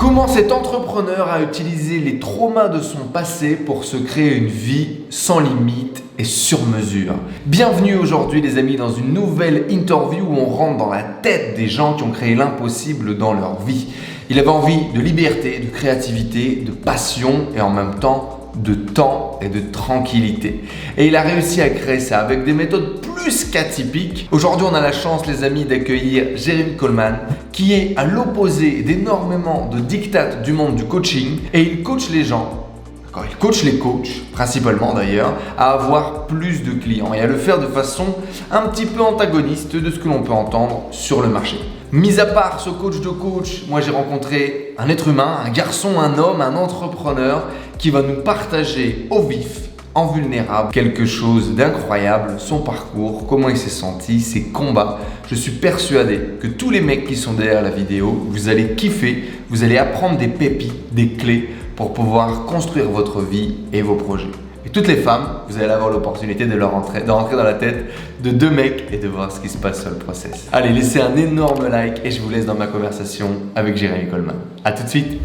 Comment cet entrepreneur a utilisé les traumas de son passé pour se créer une vie sans limite et sur mesure. Bienvenue aujourd'hui les amis dans une nouvelle interview où on rentre dans la tête des gens qui ont créé l'impossible dans leur vie. Il avait envie de liberté, de créativité, de passion et en même temps de temps et de tranquillité. Et il a réussi à créer ça avec des méthodes plus qu'atypiques. Aujourd'hui, on a la chance, les amis, d'accueillir Jeremy Coleman, qui est à l'opposé d'énormément de diktats du monde du coaching. Et il coach les gens, il coach les coachs, principalement d'ailleurs, à avoir plus de clients et à le faire de façon un petit peu antagoniste de ce que l'on peut entendre sur le marché. Mis à part ce coach de coach, moi j'ai rencontré un être humain, un garçon, un homme, un entrepreneur qui va nous partager au vif, en vulnérable, quelque chose d'incroyable, son parcours, comment il s'est senti, ses combats. Je suis persuadé que tous les mecs qui sont derrière la vidéo, vous allez kiffer, vous allez apprendre des pépites, des clés pour pouvoir construire votre vie et vos projets. Et toutes les femmes, vous allez avoir l'opportunité de rentrer dans la tête de deux mecs et de voir ce qui se passe sur le process. Allez, laissez un énorme like et je vous laisse dans ma conversation avec Jeremy Coleman. A tout de suite.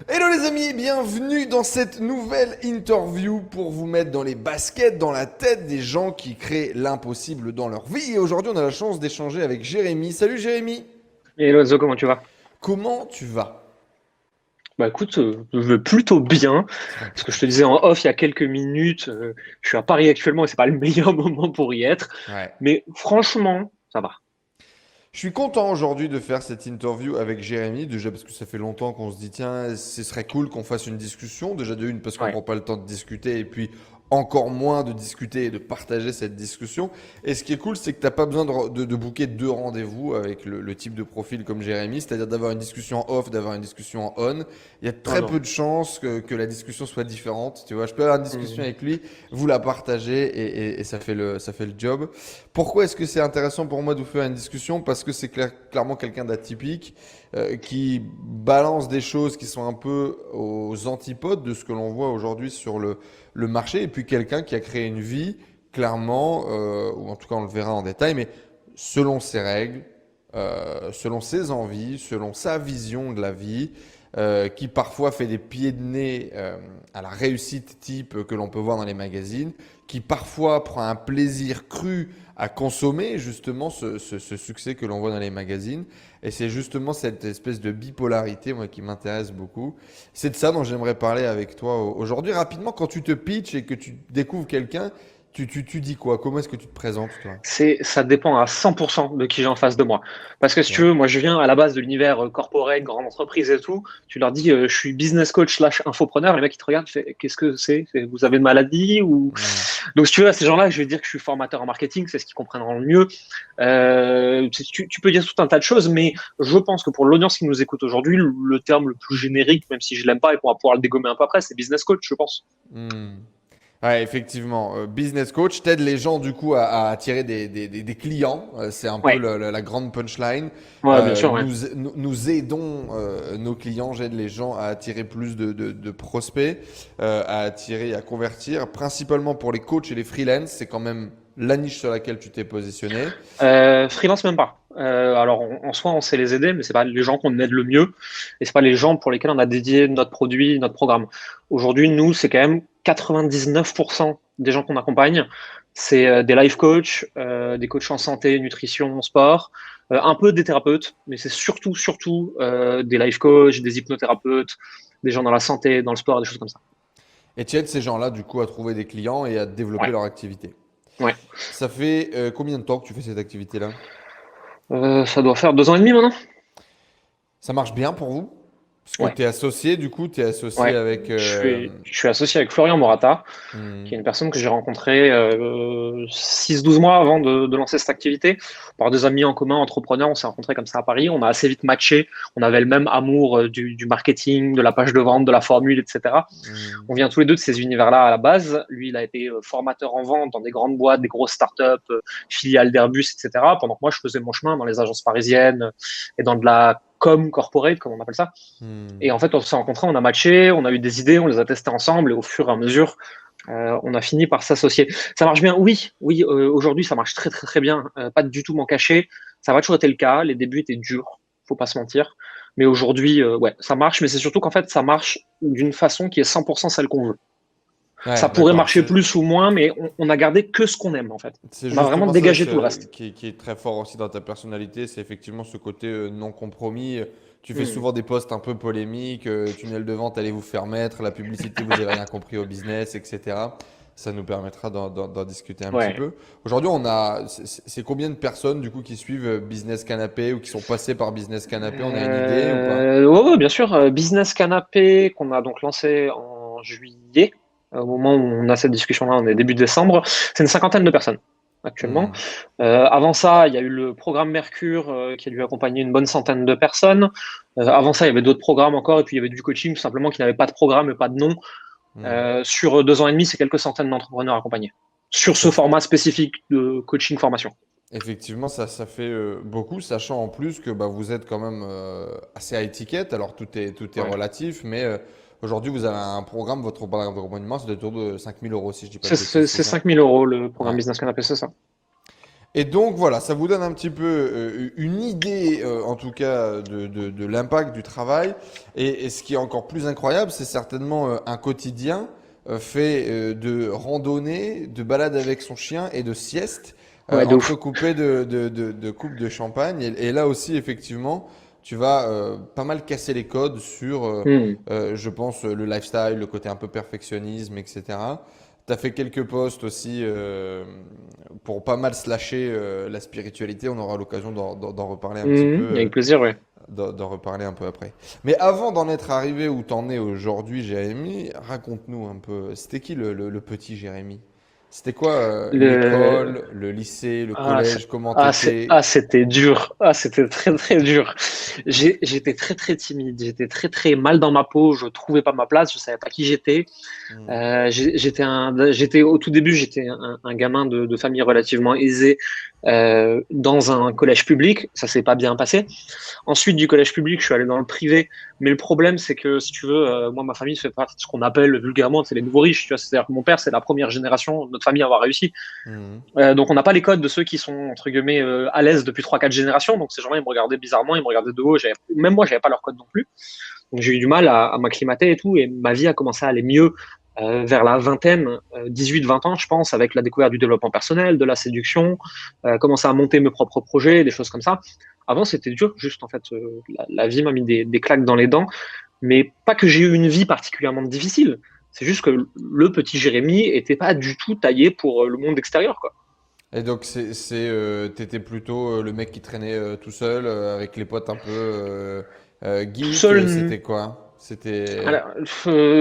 Hello les amis, bienvenue dans cette nouvelle interview pour vous mettre dans les baskets, dans la tête des gens qui créent l'impossible dans leur vie. Et aujourd'hui, on a la chance d'échanger avec Jérémy. Salut Jérémy. Hello Enzo, comment tu vas? Comment tu vas? Bah écoute, je vais plutôt bien. Ce que je te disais en off il y a quelques minutes, je suis à Paris actuellement et c'est pas le meilleur moment pour y être. Ouais. Mais franchement, ça va. Je suis content aujourd'hui de faire cette interview avec Jérémy, déjà parce que ça fait longtemps qu'on se dit tiens, ce serait cool qu'on fasse une discussion. Déjà de une parce qu'on Ouais. prend pas le temps de discuter et puis encore moins de discuter et de partager cette discussion. Et ce qui est cool, c'est que tu n'as pas besoin de booker deux rendez-vous avec le type de profil comme Jérémy, c'est-à-dire d'avoir une discussion off, d'avoir une discussion en on. Il y a Non, très non. peu de chances que la discussion soit différente. Tu vois, je peux avoir une discussion Mhm. avec lui, vous la partagez et ça fait le job. Pourquoi est-ce que c'est intéressant pour moi de vous faire une discussion? Parce que c'est clairement quelqu'un d'atypique qui balance des choses qui sont un peu aux antipodes de ce que l'on voit aujourd'hui sur le marché. Et puis quelqu'un qui a créé une vie, clairement, ou en tout cas on le verra en détail, mais selon ses règles, selon ses envies, selon sa vision de la vie, qui parfois fait des pieds de nez à la réussite type que l'on peut voir dans les magazines, qui parfois prend un plaisir cru à consommer justement ce succès que l'on voit dans les magazines. Et c'est justement cette espèce de bipolarité, moi, qui m'intéresse beaucoup. C'est de ça dont j'aimerais parler avec toi aujourd'hui. Rapidement, quand tu te pitches et que tu découvres quelqu'un, tu dis quoi? Comment est-ce que tu te présentes, toi? Ça dépend à 100% de qui j'ai en face de moi. Parce que si tu Ok. veux, moi je viens à la base de l'univers corporate, grande entreprise et tout. Tu leur dis, je suis business coach slash infopreneur. Les mecs, ils te regardent, qu'est-ce que c'est? Vous avez une maladie ou... Hmm. Donc si tu veux, à ces gens-là, je vais dire que je suis formateur en marketing, c'est ce qu'ils comprendront le mieux. Tu peux dire tout un tas de choses, mais je pense que pour l'audience qui nous écoute aujourd'hui, le terme le plus générique, même si je l'aime pas et qu'on va pouvoir le dégommer un peu après, c'est business coach, je pense. Hmm. Ouais, effectivement. Business coach t'aide les gens du coup à attirer des clients. C'est un peu Ouais, la grande punchline. ouais, bien sûr, ouais. Nous aidons nos clients. J'aide les gens à attirer plus de prospects, à attirer, à convertir. Principalement pour les coachs et les freelances. C'est quand même la niche sur laquelle tu t'es positionné. Freelance même pas. Alors en soi, on sait les aider, mais c'est pas les gens qu'on aide le mieux, et c'est pas les gens pour lesquels on a dédié notre produit, notre programme. Aujourd'hui, nous, c'est quand même 99% des gens qu'on accompagne, c'est des life coachs, des coachs en santé, nutrition, sport, un peu des thérapeutes, mais c'est surtout des life coachs, des hypnothérapeutes, des gens dans la santé, dans le sport, des choses comme ça. Et tu aides ces gens-là du coup à trouver des clients et à développer Ouais, leur activité. ouais. Ça fait combien de temps que tu fais cette activité-là? Ça doit faire 2 ans et demi maintenant. Ça marche bien pour vous? Parce que Ouais. tu es associé, du coup, tu es associé Ouais, avec… je suis associé avec Florian Morata, qui est hmm, une personne que j'ai rencontrée 6-12 mois avant de lancer cette activité. Par des amis en commun, entrepreneurs, on s'est rencontrés comme ça à Paris. On a assez vite matché. On avait le même amour du marketing, de la page de vente, de la formule, etc. hmm. On vient tous les deux de ces univers-là à la base. Lui, il a été formateur en vente dans des grandes boîtes, des grosses startups, filiales d'Airbus, etc. Pendant que moi, je faisais mon chemin dans les agences parisiennes et dans de la com corporate, comme on appelle ça. Hmm. Et en fait, on s'est rencontrés, on a matché, on a eu des idées, on les a testées ensemble, et au fur et à mesure, On a fini par s'associer. Ça marche bien, oui, oui. Aujourd'hui, ça marche très très très bien. Pas du tout m'en cacher. Ça a toujours été le cas. Les débuts étaient durs, faut pas se mentir. Mais aujourd'hui, ouais, ça marche. Mais c'est surtout qu'en fait, ça marche d'une façon qui est 100% celle qu'on veut. Ça Ouais, pourrait d'accord. marcher plus ou moins, mais on a gardé que ce qu'on aime en fait. C'est On a vraiment justement ça dégagé tout le reste. qui est très fort aussi dans ta personnalité, c'est effectivement ce côté non compromis. Tu fais Hmm. souvent des posts un peu polémiques, tunnel de vente, allez vous faire mettre, la publicité, vous avez rien compris au business, etc. Ça nous permettra d'en discuter un petit Ouais. peu. Aujourd'hui, c'est combien de personnes du coup qui suivent Business Canapé ou qui sont passées par Business Canapé? On a une idée ou pas? Ouais, ouais, bien sûr. Business Canapé qu'on a donc lancé en juillet. Au moment où on a cette discussion-là, on est début décembre. C'est une cinquantaine de personnes actuellement. Hmm. Avant ça, il y a eu le programme Mercure qui a dû accompagner une bonne centaine de personnes. Avant ça, il y avait d'autres programmes encore, et puis il y avait du coaching tout simplement qui n'avait pas de programme et pas de nom. Hmm. Sur 2 ans et demi, c'est quelques centaines d'entrepreneurs accompagnés sur ce Eff- format spécifique de coaching formation. Effectivement, ça fait beaucoup, sachant en plus que bah, vous êtes quand même assez à étiquette. Alors tout est Ouais. relatif, mais aujourd'hui vous avez un programme, votre programme d'accompagnement, c'est autour de 5 000 € si je dis pas de C'est bêtises, c'est c'est ça? 5 000 euros le programme Ouais. Business Canapé, c'est ça. Et donc voilà, ça vous donne un petit peu une idée, en tout cas, de l'impact du travail. Et ce qui est encore plus incroyable, c'est certainement un quotidien fait de randonnée, de balade avec son chien et de sieste, Ouais, de ouf. entrecoupé de coupes de champagne. Et là aussi, effectivement, tu vas pas mal casser les codes sur, Hmm. je pense, le lifestyle, le côté un peu perfectionnisme, etc. Tu as fait quelques posts aussi pour pas mal slasher la spiritualité. On aura l'occasion d'en reparler un petit peu, Avec plaisir, ouais. d'en reparler un peu après. Mais avant d'en être arrivé où t'en es aujourd'hui, Jérémy, raconte-nous un peu. C'était qui le petit Jérémy? C'était quoi Le... l'école, le lycée, le Ah, collège? Comment t'étais? c'était dur. Ah, c'était très, très dur. J'étais très, très timide. J'étais très, très mal dans ma peau. Je trouvais pas ma place. Je savais pas qui j'étais. Hmm. J'étais au tout début, j'étais un gamin de famille relativement aisée dans un collège public. Ça s'est pas bien passé. Ensuite, du collège public, je suis allé dans le privé. Mais le problème, c'est que si tu veux, moi, ma famille fait partie de ce qu'on appelle vulgairement, c'est les nouveaux riches. Tu vois, c'est-à-dire que mon père, c'est la première génération de notre famille à avoir réussi. Hmm. Donc, on n'a pas les codes de ceux qui sont entre guillemets à l'aise depuis 3, 4 générations. Donc, ces gens-là, ils me regardaient bizarrement, ils me regardaient de haut. Même moi, j'avais pas leur code non plus. Donc, j'ai eu du mal à m'acclimater et tout. Et ma vie a commencé à aller mieux vers la vingtaine, 18-20 ans, je pense, avec la découverte du développement personnel, de la séduction, commencer à monter mes propres projets, des choses comme ça. Avant, c'était dur, juste en fait, la vie m'a mis des claques dans les dents, mais pas que j'ai eu une vie particulièrement difficile. C'est juste que le petit Jérémy était pas du tout taillé pour le monde extérieur, quoi. Et donc, t'étais plutôt le mec qui traînait tout seul avec les potes un peu Tout geek. seul, C'était quoi? C'était. alors,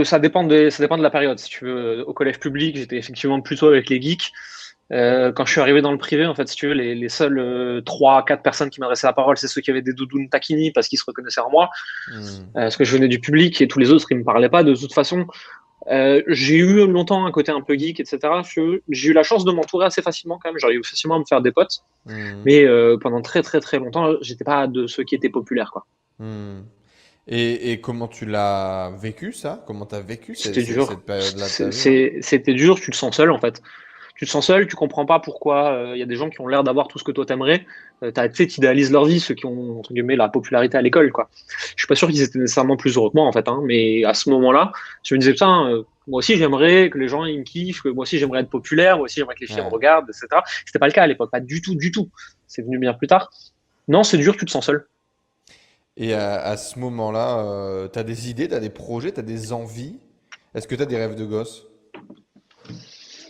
ça dépend de la période. Si tu veux, au collège public, j'étais effectivement plutôt avec les geeks. Quand je suis arrivé dans le privé, en fait, si tu veux, les seules 3, 4 personnes qui m'adressaient la parole, c'est ceux qui avaient des doudounes taquini parce qu'ils se reconnaissaient en moi. Hmm. Parce que je venais du public et tous les autres, ils me parlaient pas. De toute façon, j'ai eu longtemps un côté un peu geek, etc. J'ai eu la chance de m'entourer assez facilement quand même. J'arrive facilement à me faire des potes. Hmm. Mais pendant très, très, très longtemps, j'étais pas de ceux qui étaient populaires, quoi. Hmm. Et comment tu l'as vécu ça? Comment t'as vécu C'était cette dur. période-là de ta vie, ouais? C'était dur. Tu te sens seul, en fait. Tu te sens seul, tu comprends pas pourquoi il y a des gens qui ont l'air d'avoir tout ce que toi t'aimerais. Tu sais, t'idéalises leur vie, ceux qui ont entre guillemets la popularité à l'école, quoi. Je suis pas sûr qu'ils étaient nécessairement plus heureux que moi en fait, hein, mais à ce moment-là, je me disais putain, moi aussi j'aimerais que les gens ils me kiffent, que moi aussi j'aimerais être populaire, moi aussi j'aimerais que les filles me Ouais. regardent, etc. C'était pas le cas à l'époque, pas du tout, du tout. C'est venu bien plus tard. Non, c'est dur, tu te sens seul. Et à ce moment-là, t'as des idées, t'as des projets, t'as des envies? Est-ce que t'as des rêves de gosse?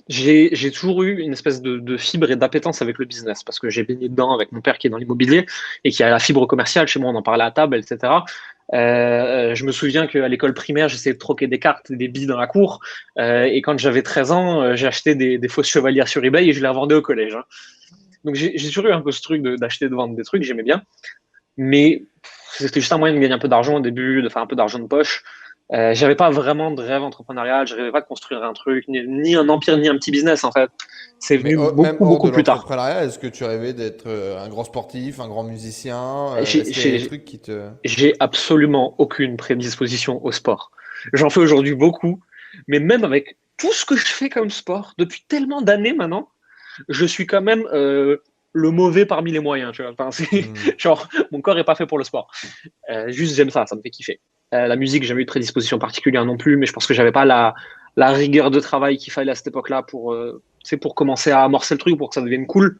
J'ai toujours eu une espèce de fibre et d'appétence avec le business parce que j'ai baigné dedans avec mon père qui est dans l'immobilier et qui a la fibre commerciale. Chez moi, on en parlait à table, etc. Je me souviens qu'à l'école primaire, j'essayais de troquer des cartes, des billes dans la cour. Et quand j'avais 13 ans, j'ai acheté des fausses chevalières sur eBay et je les revendais au collège, hein. Donc j'ai toujours eu un peu ce truc d'acheter, de vendre des trucs, j'aimais bien. Mais c'était juste un moyen de gagner un peu d'argent au début, de faire un peu d'argent de poche. J'avais pas vraiment de rêve entrepreneurial, je rêvais pas de construire un truc, ni un empire, ni un petit business en fait. C'est Mais venu même beaucoup, hors beaucoup de plus tard. l'entrepreneuriat, est-ce que tu rêvais d'être un grand sportif, un grand musicien? J'ai Est-ce qu'il y a des j'ai- trucs qui te... j'ai absolument aucune prédisposition au sport. J'en fais aujourd'hui beaucoup, mais même avec tout ce que je fais comme sport depuis tellement d'années maintenant, je suis quand même le mauvais parmi les moyens. Tu vois. Enfin, genre, mon corps est pas fait pour le sport. Juste, j'aime ça me fait kiffer. La musique, j'ai jamais eu de prédisposition particulière non plus, mais je pense que j'avais pas la rigueur de travail qu'il fallait à cette époque-là pour commencer à amorcer le truc, pour que ça devienne cool.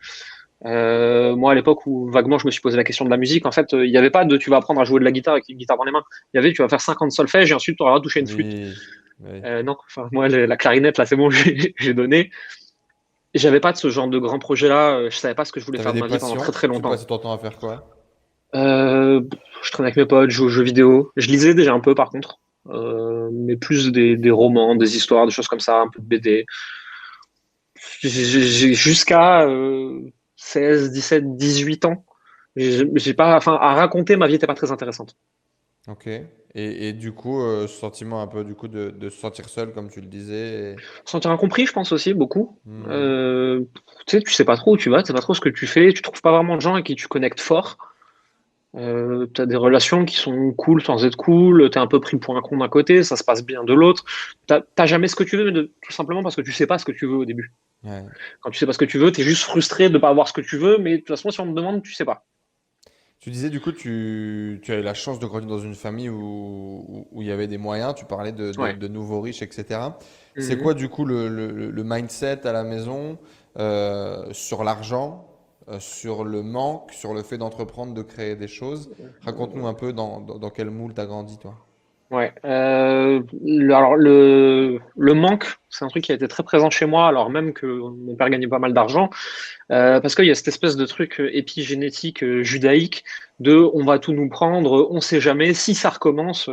Moi, à l'époque où vaguement je me suis posé la question de la musique, en fait, il n'y avait pas de tu vas apprendre à jouer de la guitare avec une guitare dans les mains. Il y avait tu vas faire 50 solfèges et ensuite tu auras touché une flûte. Oui, oui. Non, enfin, moi, la clarinette, là, c'est bon, j'ai donné. J'avais pas de ce genre de grand projet-là. Je savais pas ce que je voulais T'avais faire de des ma vie pendant très passions? très Tu longtemps. passais ton temps à faire quoi? Je traînais avec mes potes, je jouais aux jeux vidéo. Je lisais déjà un peu par contre, mais plus des romans, des histoires, des choses comme ça, un peu de BD. Jusqu'à 16, 17, 18 ans, j'ai pas, enfin, à raconter ma vie n'était pas très intéressante. Ok. Et du coup, ce sentiment un peu du coup de se sentir seul, comme tu le disais. Sentir incompris, je pense aussi beaucoup. Hmm. Tu sais pas trop où tu vas, tu sais pas trop ce que tu fais, tu trouves pas vraiment de gens avec qui tu connectes fort. T'as des relations qui sont cool sans être cool, t'es un peu pris pour un con d'un côté, ça se passe bien de l'autre. T'as jamais ce que tu veux, mais tout simplement parce que tu sais pas ce que tu veux au début. Ouais. Quand tu sais pas ce que tu veux, t'es juste frustré de pas avoir ce que tu veux, mais de toute façon, si on te demande, tu sais pas. Tu disais du coup, tu as eu la chance de grandir dans une famille où il y avait des moyens, tu parlais Ouais. de nouveaux riches, etc. C'est Mhm. quoi du coup le mindset à la maison sur l'argent, sur le manque, sur le fait d'entreprendre, de créer des choses? Raconte-nous un peu dans quel moule tu as grandi, toi. Ouais. Alors le manque, c'est un truc qui a été très présent chez moi, alors même que mon père gagnait pas mal d'argent, parce qu'il y a cette espèce de truc épigénétique judaïque de on va tout nous prendre, on sait jamais si ça recommence.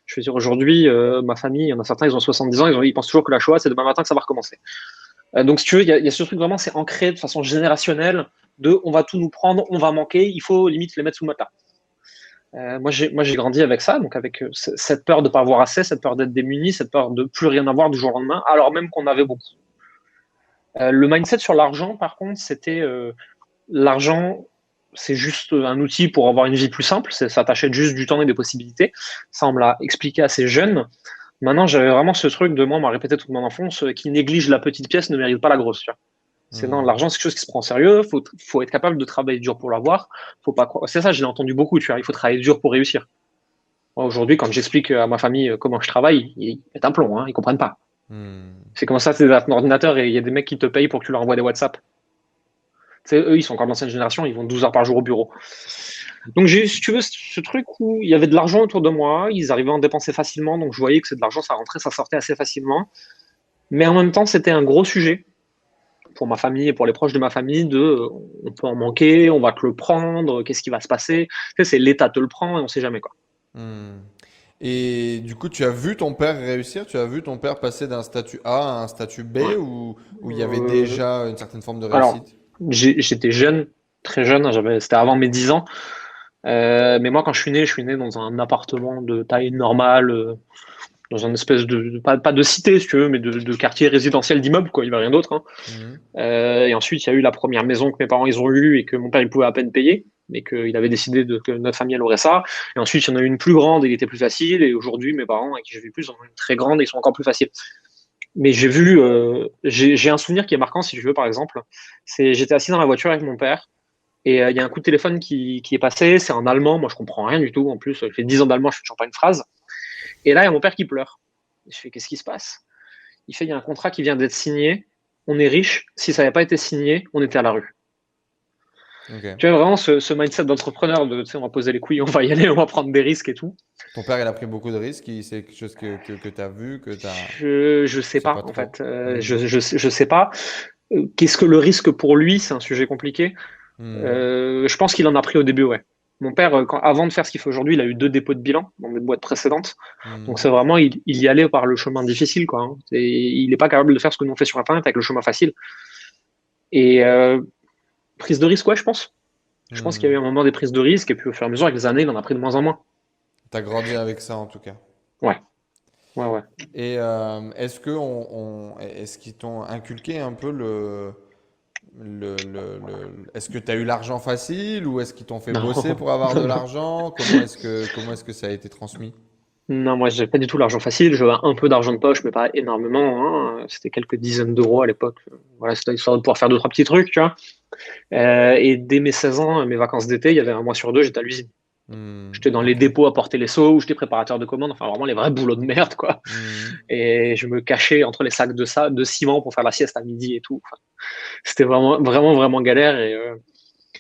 Je veux dire aujourd'hui, ma famille, il y en a certains, ils ont 70 ans, ils pensent toujours que la Shoah c'est demain matin que ça va recommencer. Donc si tu veux, il y a ce truc vraiment, c'est ancré de façon générationnelle de on va tout nous prendre, on va manquer, il faut limite les mettre sous le matelas. Moi, j'ai grandi avec ça, donc avec cette peur de ne pas avoir assez, cette peur d'être démuni, cette peur de plus rien avoir du jour au lendemain, alors même qu'on avait beaucoup. Le mindset sur l'argent, par contre, c'était l'argent, c'est juste un outil pour avoir une vie plus simple, ça t'achète juste du temps et des possibilités. Ça, on me l'a expliqué assez jeune. Maintenant, j'avais vraiment ce truc de moi, on m'a répété toute mon enfance, qui néglige la petite pièce ne mérite pas la grosse. Tu vois. C'est non, Hmm. l'argent, c'est quelque chose qui se prend au sérieux, faut être capable de travailler dur pour l'avoir. Faut pas C'est ça, je l'ai entendu beaucoup, tu vois, il faut travailler dur pour réussir. Moi, aujourd'hui, quand j'explique à ma famille comment je travaille, ils mettent un plomb, hein, ils comprennent pas. Hmm. C'est comme ça, c'est un ordinateur et il y a des mecs qui te payent pour que tu leur envoies des WhatsApp. Tu sais, eux, ils sont encore de l'ancienne génération, ils vont 12 heures par jour au bureau. Donc, j'ai, si tu veux, ce truc où il y avait de l'argent autour de moi, ils arrivaient à en dépenser facilement, donc je voyais que c'est de l'argent, ça rentrait, ça sortait assez facilement. Mais en même temps, c'était un gros sujet pour ma famille et pour les proches de ma famille de on peut en manquer, on va te le prendre, qu'est-ce qui va se passer? Tu sais, c'est l'État te le prend et on sait jamais quoi. Hmm. Et du coup, tu as vu ton père réussir? Tu as vu ton père passer d'un statut A à un statut B Ouais. où il y avait Euh, déjà une certaine forme de alors, réussite? j'étais jeune, très jeune, c'était avant mes 10 ans. Mais moi, quand je suis né dans un appartement de taille normale, dans une espèce pas de cité, si tu veux, mais de quartier résidentiel d'immeuble, quoi. Il n'y avait rien d'autre. Hein. Hmm. Et ensuite, il y a eu la première maison que mes parents ils ont eue et que mon père il pouvait à peine payer, mais qu'il avait décidé que notre famille elle aurait ça. Et ensuite, il y en a eu une plus grande et qui était plus facile. Et aujourd'hui, mes parents, avec qui je vis plus, en ont une très grande et ils sont encore plus faciles. Mais j'ai un souvenir qui est marquant, si tu veux, par exemple. J'étais assis dans la voiture avec mon père. Et il y a un coup de téléphone qui est passé, c'est en allemand, moi je comprends rien du tout, en plus, il fait 10 ans d'allemand, je fais toujours pas une phrase. Et là, il y a mon père qui pleure. Je fais, qu'est-ce qui se passe? Il fait, il y a un contrat qui vient d'être signé, on est riche, si ça n'avait pas été signé, on était à la rue. Ok. Tu vois vraiment ce mindset d'entrepreneur de, tu sais, on va poser les couilles, on va y aller, on va prendre des risques et tout. Ton père, il a pris beaucoup de risques. C'est quelque chose que tu as vu, que tu as. Je sais Tu sais pas, pas en trop. fait. Hmm. Je sais pas. Qu'est-ce que le risque pour lui? C'est un sujet compliqué. Hmm. Je pense qu'il en a pris au début, ouais. Mon père, avant de faire ce qu'il fait aujourd'hui, il a eu 2 dépôts de bilan dans des boîtes précédentes. Donc Hmm. c'est vraiment, il y allait par le chemin difficile, quoi. Hein. Il n'est pas capable de faire ce que nous on fait sur Internet avec le chemin facile. Et prise de risque, ouais, je pense. Je pense qu'il y a eu Hmm. un moment des prises de risque, et puis au fur et à mesure, avec les années, il en a pris de moins en moins. T'as grandi avec ça en tout cas. Ouais, ouais, ouais. Et est-ce qu'ils t'ont inculqué un peu est-ce que tu as eu l'argent facile ou est-ce qu'ils t'ont fait bosser Non, pour avoir de non, non. l'argent? Comment est-ce que ça a été transmis? Non, moi, j'ai pas du tout l'argent facile. J'avais un peu d'argent de poche, mais pas énormément, hein. C'était quelques dizaines d'euros à l'époque. Voilà, c'était histoire de pouvoir faire deux, trois petits trucs, tu vois. Et dès mes 16 ans, mes vacances d'été, il y avait un mois sur deux, j'étais à l'usine. J'étais dans les Ok. dépôts à porter les seaux, ou j'étais préparateur de commandes, enfin vraiment les vrais boulots de merde, quoi. Hmm. Et je me cachais entre les sacs de ciment pour faire la sieste à midi et tout. Enfin, c'était vraiment, vraiment, vraiment galère.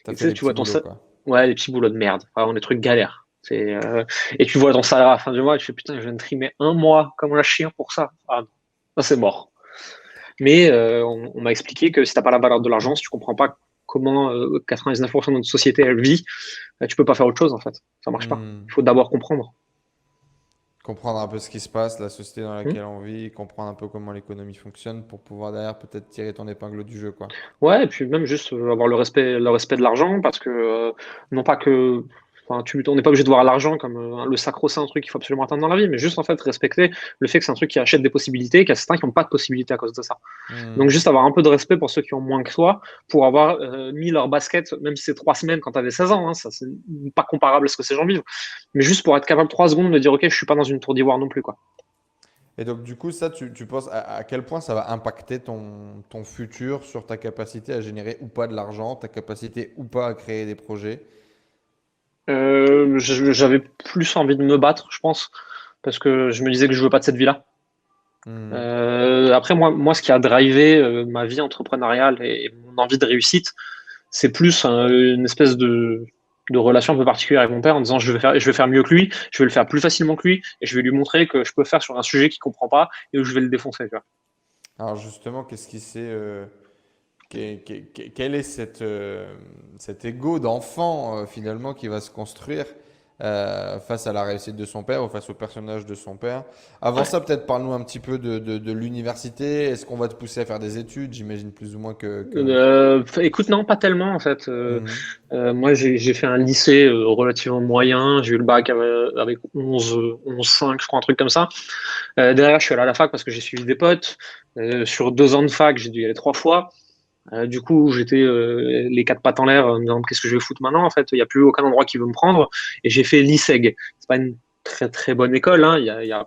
T'as Et tu fait sais, des tu petits vois ton boulots, quoi. ouais, des petits boulots de merde, vraiment des trucs galères. Et tu vois ton salaire à la fin du mois, et tu fais putain, je viens de trimer un mois comme un chien pour ça. Ah non, ça c'est mort. Mais on m'a expliqué que si t'as pas la valeur de l'argent, si tu comprends pas comment 99% de notre société elle vit, tu peux pas faire autre chose en fait. Ça marche pas. Hmm. Il faut d'abord comprendre. Comprendre un peu ce qui se passe, la société dans Hmm. laquelle on vit, comprendre un peu comment l'économie fonctionne pour pouvoir derrière peut-être tirer ton épingle du jeu, quoi. Ouais, et puis même juste avoir le respect de l'argent, parce que non pas que, enfin, on n'est pas obligé de voir l'argent comme le sacro-saint truc qu'il faut absolument atteindre dans la vie, mais juste en fait respecter le fait que c'est un truc qui achète des possibilités, qu'il y a certains qui n'ont pas de possibilités à cause de ça. Donc Hmm. juste avoir un peu de respect pour ceux qui ont moins que toi, pour avoir mis leur basket, même si c'est 3 semaines quand tu avais 16 ans, hein, ça c'est pas comparable à ce que ces gens vivent, mais juste pour être capable 3 secondes de dire ok, je suis pas dans une tour d'ivoire non plus quoi. Et donc, du coup, ça, tu penses à quel point ça va impacter ton futur sur ta capacité à générer ou pas de l'argent, ta capacité ou pas à créer des projets? J'avais plus envie de me battre, je pense, parce que je me disais que je veux pas de cette vie-là. Hmm. Après, moi, ce qui a drivé ma vie entrepreneuriale et mon envie de réussite, c'est plus une espèce de relation un peu particulière avec mon père en disant je vais faire mieux que lui, je vais le faire plus facilement que lui, et je vais lui montrer que je peux faire sur un sujet qu'il comprend pas et où je vais le défoncer. Tu vois. Alors, justement, qu'est-ce qui s'est. Quel est cet ego d'enfant finalement qui va se construire face à la réussite de son père ou face au personnage de son père. Avant Ouais. ça, peut-être parle-nous un petit peu de l'université. Est-ce qu'on va te pousser à faire des études? J'imagine plus ou moins que... Écoute, non, pas tellement en fait. Mhm. Moi, j'ai fait un lycée relativement moyen. J'ai eu le bac avec 11,5, je crois, un truc comme ça. Derrière, je suis allé à la fac parce que j'ai suivi des potes. Sur 2 ans de fac, j'ai dû y aller 3 fois. Du coup, j'étais les quatre pattes en l'air, en me disant qu'est-ce que je vais foutre maintenant en fait. Il n'y a plus aucun endroit qui veut me prendre. Et j'ai fait l'ISEG. C'est pas une très très bonne école, hein.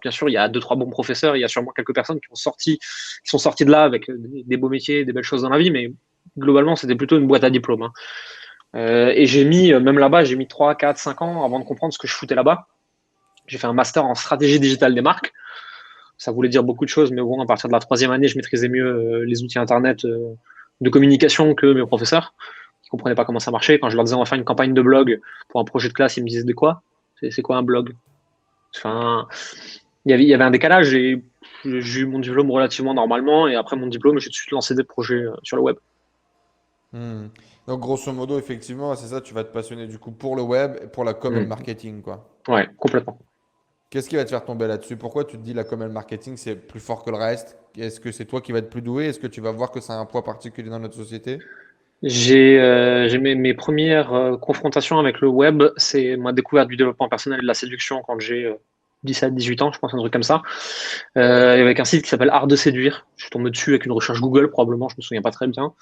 Bien sûr, il y a deux trois bons professeurs. Il y a sûrement quelques personnes qui sont sorties de là avec des beaux métiers, des belles choses dans la vie. Mais globalement, c'était plutôt une boîte à diplôme, hein. Et j'ai mis, même là-bas, j'ai mis 3, 4, 5 ans avant de comprendre ce que je foutais là-bas. J'ai fait un master en stratégie digitale des marques. Ça voulait dire beaucoup de choses, mais bon, à partir de la troisième année, je maîtrisais mieux les outils Internet de communication que mes professeurs, qui comprenaient pas comment ça marchait. Quand je leur disais on va faire une campagne de blog pour un projet de classe, ils me disaient de quoi? C'est quoi un blog? Enfin, il y avait un décalage et j'ai eu mon diplôme relativement normalement et après mon diplôme, j'ai tout de suite lancé des projets sur le web. Mhm. Donc, grosso modo, effectivement, c'est ça, tu vas te passionner du coup pour le web et pour la com et le Mm. marketing, quoi. Ouais, complètement. Qu'est-ce qui va te faire tomber là-dessus? Pourquoi tu te dis la com et le marketing, c'est plus fort que le reste? Est-ce que c'est toi qui vas être plus doué? Est-ce que tu vas voir que ça a un poids particulier dans notre société? J'ai mes premières confrontations avec le web, c'est ma découverte du développement personnel et de la séduction quand j'ai 17-18 ans, je pense, un truc comme ça, avec un site qui s'appelle Art de séduire. Je suis tombé dessus avec une recherche Google, probablement, je me souviens pas très bien.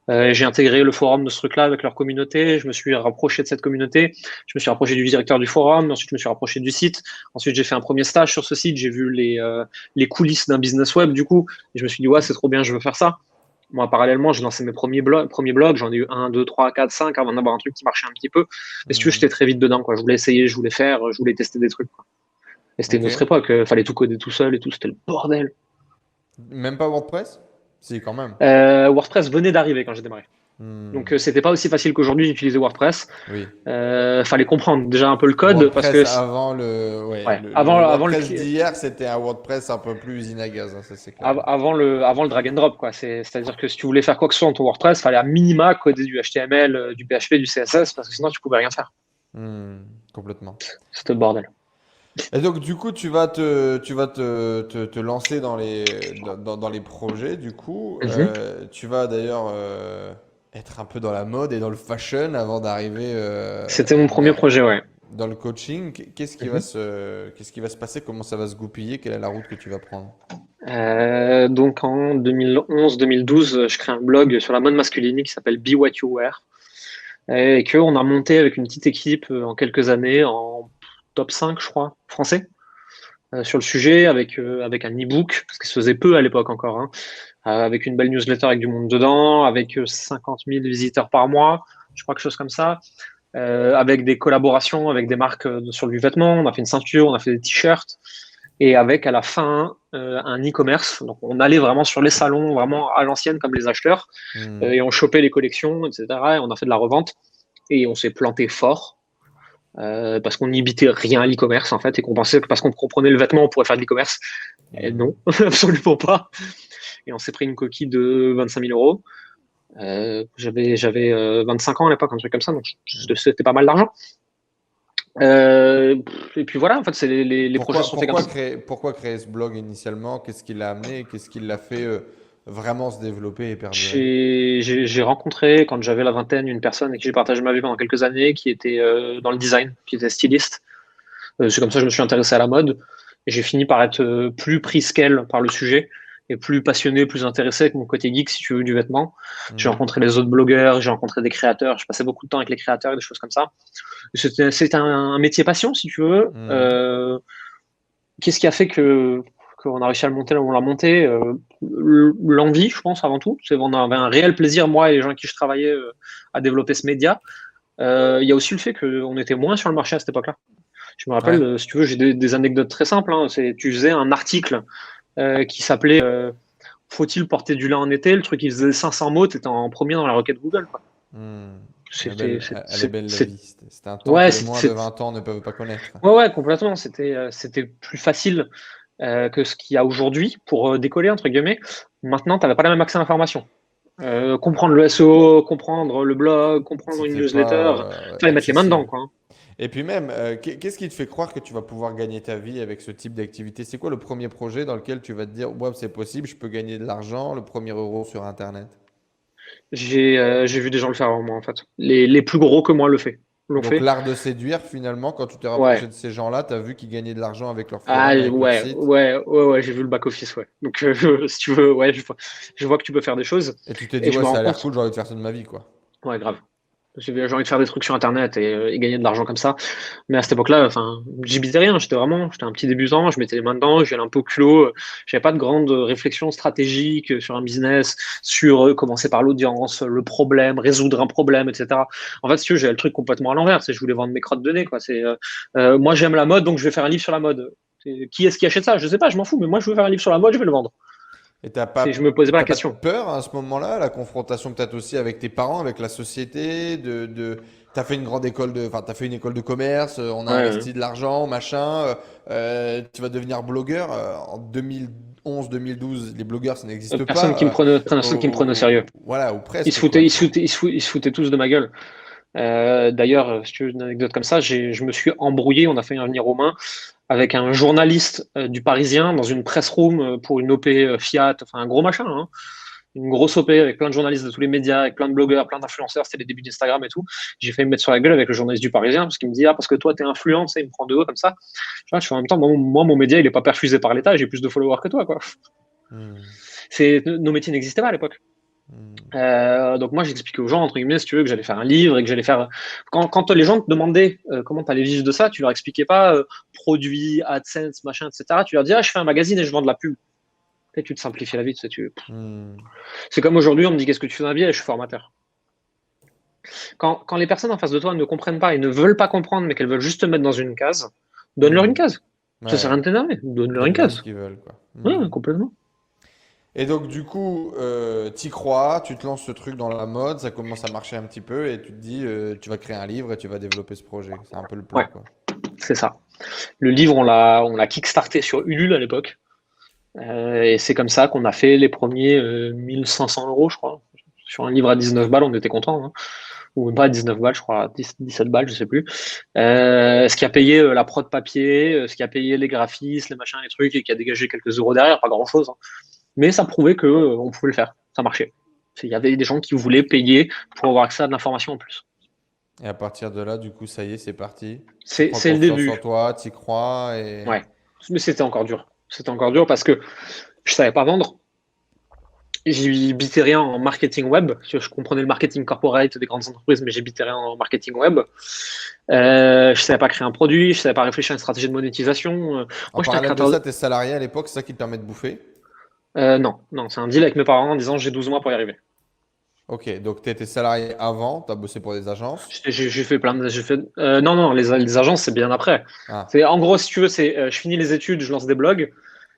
J'ai intégré le forum de ce truc-là avec leur communauté. Je me suis rapproché de cette communauté. Je me suis rapproché du directeur du forum. Ensuite, je me suis rapproché du site. Ensuite, j'ai fait un premier stage sur ce site. J'ai vu les coulisses d'un business web, du coup. Et je me suis dit, ouais, c'est trop bien, je veux faire ça. Moi, parallèlement, j'ai lancé mes premiers blogs. J'en ai eu un, deux, trois, quatre, cinq avant d'avoir un truc qui marchait un petit peu. Mais si tu veux, j'étais Mhm. très vite dedans, quoi. Je voulais essayer, je voulais faire, je voulais tester des trucs, quoi. Et c'était une Ok. autre époque. Fallait tout coder tout seul et tout. C'était le bordel. Même pas WordPress? Si, quand même. WordPress venait d'arriver quand j'ai démarré. Donc, Hmm. c'était pas aussi facile qu'aujourd'hui d'utiliser WordPress. Oui. Fallait comprendre déjà un peu le code parce WordPress que avant le, ouais, ouais, le avant WordPress d'hier, c'était un WordPress un peu plus usine à gaz, hein, ça c'est clair. avant le drag and drop quoi. C'est-à-dire que si tu voulais faire quoi que ce soit dans ton WordPress, fallait à minima coder du HTML, du PHP, du CSS parce que sinon tu pouvais rien faire. Hmm, complètement. C'était le bordel. Et donc du coup, tu vas te lancer dans les projets. Du coup, Mhm. tu vas d'ailleurs être un peu dans la mode et dans le fashion avant d'arriver C'était mon premier projet, ouais. dans le coaching. Mhm. Qu'est-ce qui va se passer? Comment ça va se goupiller? Quelle est la route que tu vas prendre? Donc en 2011-2012, je crée un blog sur la mode masculine qui s'appelle Be What You Wear et que on a monté avec une petite équipe en quelques années en top 5, je crois, français. sur le sujet avec un e-book, parce que ça se faisait peu à l'époque encore, hein, avec une belle newsletter avec du monde dedans, avec 50 000 visiteurs par mois, je crois, quelque chose comme ça, avec des collaborations avec des marques sur du vêtement. On a fait une ceinture, on a fait des t-shirts, et avec à la fin un e-commerce. Donc on allait vraiment sur les salons, vraiment à l'ancienne comme les acheteurs, et on chopait les collections, etc. Et on a fait de la revente, et on s'est planté fort. Parce qu'on n'imitait rien à l'e-commerce en fait, et qu'on pensait que parce qu'on comprenait le vêtement on pourrait faire de l'e-commerce. Et non, absolument pas. Et on s'est pris une coquille de 25 000 euros. J'avais 25 ans à l'époque, un truc comme ça, donc c'était pas mal d'argent. Et puis voilà, en fait, c'est les projets sont faits comme ça. Pourquoi créer ce blog initialement? Qu'est-ce qui l'a amené? Qu'est-ce qui l'a fait vraiment se développer et perdurer? J'ai rencontré, quand j'avais la vingtaine, une personne avec qui j'ai partagé ma vie pendant quelques années, qui était dans le design, qui était styliste. C'est comme ça que je me suis intéressé à la mode. Et j'ai fini par être plus prise qu'elle par le sujet, et plus passionné, plus intéressé avec mon côté geek, si tu veux, du vêtement. J'ai rencontré les autres blogueurs, j'ai rencontré des créateurs, je passais beaucoup de temps avec les créateurs et des choses comme ça. C'était un métier passion, si tu veux. Qu'est-ce qui a fait qu'on a réussi à le monter là où on l'a monté? L'envie, je pense, avant tout. On avait un réel plaisir, moi et les gens avec qui je travaillais, à développer ce média. Il y a aussi le fait qu'on était moins sur le marché à cette époque-là. Je me rappelle, si tu veux, j'ai des anecdotes très simples, hein. Tu faisais un article qui s'appelait Faut-il porter du lin en été? Le truc, il faisait 500 mots, tu étais en premier dans la requête Google, quoi. Elle est belle la vie. C'était un temps Ouais, que les moins de 20 ans ne peuvent pas connaître. Ouais, complètement. C'était plus facile que ce qu'il y a aujourd'hui pour décoller, entre guillemets. Maintenant, tu n'avais pas le même accès à l'information. Comprendre le SEO, comprendre le blog, comprendre une newsletter, fallait mettre les mains dedans, quoi. Et puis même, qu'est-ce qui te fait croire que tu vas pouvoir gagner ta vie avec ce type d'activité? C'est quoi le premier projet dans lequel tu vas te dire, ouais, c'est possible, je peux gagner de l'argent, le premier euro sur Internet? J'ai vu des gens le faire avant moi, en fait. Les plus gros que moi l'ont fait. Donc l'art de séduire, finalement, quand tu t'es rapproché Ouais. de ces gens-là, tu as vu qu'ils gagnaient de l'argent avec leur Ah, forum, avec leur ouais, site. ouais, j'ai vu le back-office, ouais. Donc, si tu veux, ouais, je vois que tu peux faire des choses. Et tu t'es dit, Et je ouais, me ça rends a l'air compte, cool, j'ai envie de faire ça de ma vie, quoi. ouais, grave. J'ai envie de faire des trucs sur Internet et gagner de l'argent comme ça. Mais à cette époque-là, enfin, j'habitais rien. J'étais un petit débutant. Je mettais les mains dedans. J'y allais un peu au culot. J'avais pas de grande réflexion stratégique sur un business, sur commencer par l'audience, le problème, résoudre un problème, etc. En fait, si tu veux, j'avais le truc complètement à l'envers. Je voulais vendre mes crottes de nez, quoi. Moi, j'aime la mode, donc je vais faire un livre sur la mode. Qui est-ce qui achète ça? Je sais pas, je m'en fous. Mais moi, je veux faire un livre sur la mode, je vais le vendre. Et Je me posais pas la t'as pas question. peur à ce moment-là, la confrontation peut-être aussi avec tes parents, avec la société, t'as fait une grande école enfin, t'as fait une école de commerce, on a Ouais. investi de l'argent, machin, tu vas devenir blogueur. En 2011-2012, les blogueurs, ça n'existe Personne qui me pas. prenait au sérieux. Voilà, ou Ils se presque, foutaient, quoi. ils se foutaient tous de ma gueule. D'ailleurs, si tu veux une anecdote comme ça, je me suis embrouillé, on a fait un venir Romain, avec un journaliste du Parisien dans une press room pour une OP Fiat, enfin un gros machin, hein. Une grosse OP avec plein de journalistes de tous les médias, avec plein de blogueurs, plein d'influenceurs, c'était les débuts d'Instagram et tout. J'ai failli me mettre sur la gueule avec le journaliste du Parisien parce qu'il me dit, ah, parce que toi, t'es influent, il me prend de haut comme ça. Je fais en même temps, moi, mon média, il est pas perfusé par l'État, j'ai plus de followers que toi, quoi. Hmm. Nos métiers n'existaient pas à l'époque. Hmm. Donc moi j'expliquais aux gens entre guillemets si tu veux que j'allais faire un livre et que j'allais faire quand les gens te demandaient comment tu allais vivre de ça, tu leur expliquais pas produits, AdSense, machin, etc. Tu leur dis je fais un magazine et je vends de la pub. Et tu te simplifies la vie, Hmm. c'est comme aujourd'hui on me dit qu'est-ce que tu fais dans la vie et je suis formateur. Quand les personnes en face de toi ne comprennent pas et ne veulent pas comprendre mais qu'elles veulent juste te mettre dans une case, donne-leur une Hmm. case. Ça sert à Ouais, rien de t'énerver, donne-leur une donne-leur ce case. qu'ils veulent, quoi. Ouais, Hmm. complètement. Et donc, du coup, t'y crois, tu te lances ce truc dans la mode, ça commence à marcher un petit peu et tu te dis, tu vas créer un livre et tu vas développer ce projet. C'est un peu le plan, Ouais, quoi. c'est ça. Le livre on l'a kickstarté sur Ulule à l'époque. Et c'est comme ça qu'on a fait les premiers 1500 euros, je crois. Sur un livre à 19 balles, on était content, hein. Ou pas à 19 balles, je crois, 17 balles, je sais plus. Ce qui a payé la prod papier, ce qui a payé les graphismes, les machins, les trucs, et qui a dégagé quelques euros derrière, pas grand-chose, hein. Mais ça prouvait que on pouvait le faire, ça marchait. Il y avait des gens qui voulaient payer pour avoir accès à de l'information en plus. Et à partir de là, du coup, ça y est, c'est parti. Tu C'est prends le confiance en début, toi, t'y crois et… ouais. Mais c'était encore dur. C'était encore dur parce que je savais pas vendre. J'y bitais rien en marketing web. Je comprenais le marketing corporate des grandes entreprises, mais j'ai bité rien en marketing web. Je savais pas créer un produit, je savais pas réfléchir à une stratégie de monétisation. Moi, En j'étais un parallèle de créateur. ça, t'es salarié à l'époque, c'est ça qui te permet de bouffer? Non, non, c'est un deal avec mes parents en disant j'ai 12 mois pour y arriver. Ok, donc tu étais salarié avant, tu as bossé pour des agences. J'ai fait plein de. Non, non, les agences, c'est bien après. Ah, C'est, en gros, si tu veux, je finis les études, je lance des blogs.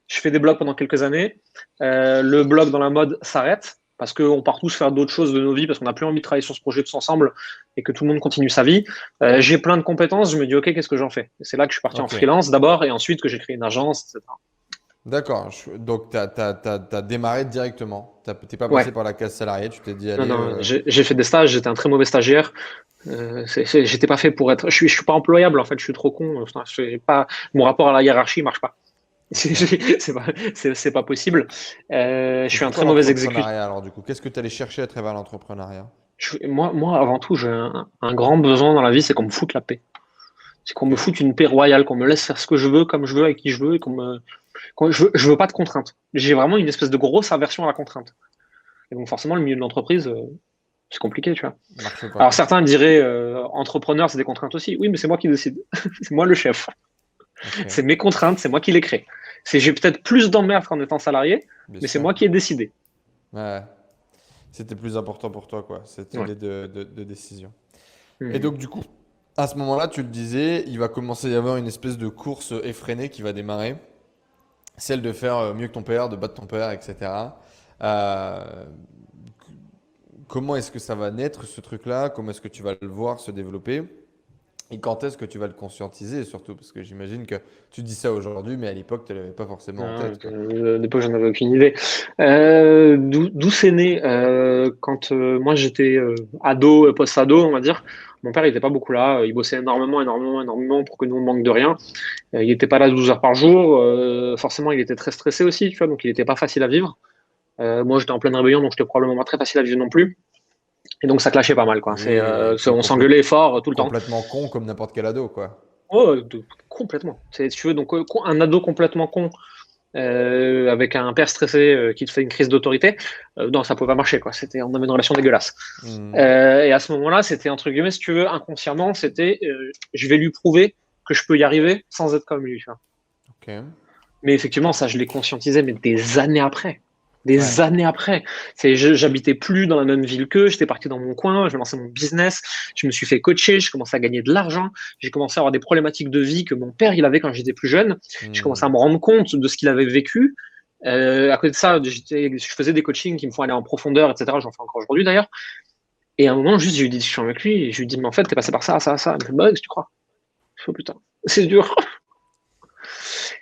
Je fais des blogs pendant quelques années. Le blog dans la mode s'arrête parce qu'on part tous faire d'autres choses de nos vies, parce qu'on n'a plus envie de travailler sur ce projet tous ensemble et que tout le monde continue sa vie. J'ai plein de compétences, je me dis, OK, qu'est-ce que j'en fais? C'est là que je suis parti en ok. freelance d'abord et ensuite que j'ai créé une agence, etc. D'accord. Donc, tu as démarré directement. Tu n'es pas passé Ouais, par la case salariée, tu t'es dit, non, allez, non, j'ai fait des stages, j'étais un très mauvais stagiaire. J'étais pas fait pour être. Je suis pas employable en fait, je suis trop con. Enfin, mon rapport à la hiérarchie marche pas. C'est ok. pas, c'est pas possible. Je Et suis un pourquoi très mauvais exécutant. l'entrepreneuriat alors du coup? Qu'est-ce que tu allais chercher à travers l'entrepreneuriat? Moi, avant tout, j'ai un grand besoin dans la vie, c'est qu'on me foute la paix. C'est qu'on me Ok. foute une paix royale, qu'on me laisse faire ce que je veux, comme je veux, avec qui je veux, et je veux pas de contraintes. J'ai vraiment une espèce de grosse aversion à la contrainte. Et donc forcément, le milieu de l'entreprise, c'est compliqué, tu vois. Marche pas Alors quoi. certains diraient, entrepreneur, c'est des contraintes aussi. Oui, mais c'est moi qui décide. C'est moi le chef. Ok, C'est mes contraintes, c'est moi qui les crée. J'ai peut-être plus d'emmerdes qu'en étant salarié, bien mais c'est sûr. moi qui ai décidé. Ouais. C'était plus important pour toi, quoi, cette Ouais. idée de décision. Et Mhm. donc, du coup, à ce moment-là, tu le disais, il va commencer à y avoir une espèce de course effrénée qui va démarrer, celle de faire mieux que ton père, de battre ton père, etc. Euh, Comment est-ce que ça va naître, ce truc-là? Comment est-ce que tu vas le voir se développer? Et quand est-ce que tu vas le conscientiser, surtout? Parce que j'imagine que tu dis ça aujourd'hui, mais à l'époque, tu ne l'avais pas forcément en tête, quoi. À l'époque, j'en avais aucune idée. D'où c'est né quand moi j'étais ado, post-ado, on va dire. Mon père, il était pas beaucoup là. Il bossait énormément, énormément, énormément pour que nous on manque de rien. Il était pas là 12 heures par jour. Forcément, il était très stressé aussi, tu vois, donc il était pas facile à vivre. Moi, j'étais en pleine rébellion, donc j'étais probablement pas très facile à vivre non plus. Et donc ça clashait pas mal, quoi. Oui, et puis On s'engueulait fort tout le temps. complètement con comme n'importe quel ado, quoi. Oh, complètement. Si tu veux, donc un ado complètement con avec un père stressé qui te fait une crise d'autorité, non, ça pouvait pas marcher, quoi. On avait une relation dégueulasse. Hmm, Et à ce moment-là, c'était entre guillemets, si tu veux, inconsciemment, c'était je vais lui prouver que je peux y arriver sans être comme lui, tu vois. ok. Mais effectivement, ça, je l'ai conscientisé, mais des années après. Ouais. Des années après. J'habitais plus dans la même ville qu'eux, j'étais parti dans mon coin, je lançais mon business, je me suis fait coacher, je commençais à gagner de l'argent, j'ai commencé à avoir des problématiques de vie que mon père il avait quand j'étais plus jeune. Je commençais à Hmm. me rendre compte de ce qu'il avait vécu. À côté de ça, je faisais des coachings qui me font aller en profondeur, etc. J'en fais encore aujourd'hui d'ailleurs. Et à un moment, juste, j'ai eu des discussions avec lui et je lui dis, mais en fait, t'es passé par ça, ça, ça. Il me fait, bah, qu'est-ce que tu crois? Je fais, oh, putain, c'est dur.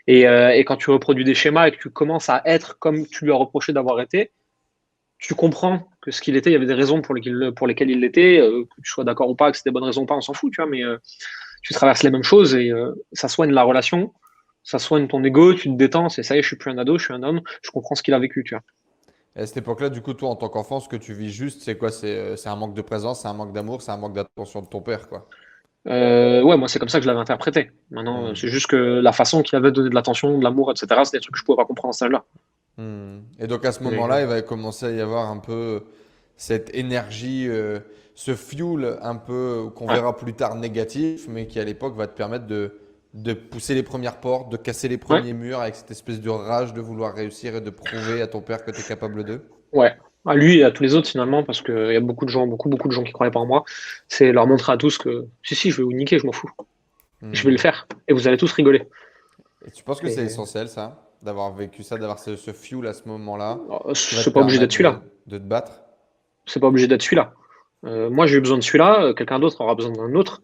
Et quand tu reproduis des schémas et que tu commences à être comme tu lui as reproché d'avoir été, tu comprends que ce qu'il était, il y avait des raisons pour lesquelles il l'était, que tu sois d'accord ou pas, que c'était des bonnes raisons ou pas, on s'en fout, tu vois, mais tu traverses les mêmes choses et ça soigne la relation, ça soigne ton ego, tu te détends, c'est ça y est, je suis plus un ado, je suis un homme, je comprends ce qu'il a vécu, tu vois. Et à cette époque-là, du coup, toi, en tant qu'enfant, ce que tu vis juste, c'est quoi? C'est un manque de présence, c'est un manque d'amour, c'est un manque d'attention de ton père, quoi. Ouais, moi c'est comme ça que je l'avais interprété. Maintenant, Hmm. c'est juste que la façon qu'il avait donné de l'attention, de l'amour, etc., c'est des trucs que je pouvais pas comprendre à ce âge-là. Hmm. Et donc, à ce Mais moment-là, il va commencer à y avoir un peu cette énergie, ce fuel un peu qu'on ouais, verra plus tard négatif, mais qui à l'époque va te permettre de pousser les premières portes, de casser les ouais, premiers murs avec cette espèce de rage de vouloir réussir et de prouver à ton père que tu es capable d'eux. ouais. À lui et à tous les autres finalement, parce qu'il y a beaucoup de gens, beaucoup, beaucoup de gens qui croyaient pas en moi. C'est leur montrer à tous que si, si, je vais vous niquer, je m'en fous. Je vais le Hmm. faire. Et vous allez tous rigoler. Et tu penses que c'est Et essentiel, ça, d'avoir vécu ça, d'avoir ce fuel à ce moment-là, qui va te c'est pas obligé d'être permettre celui-là. de te battre? C'est pas obligé d'être celui-là. Moi, j'ai eu besoin de celui-là, quelqu'un d'autre aura besoin d'un autre.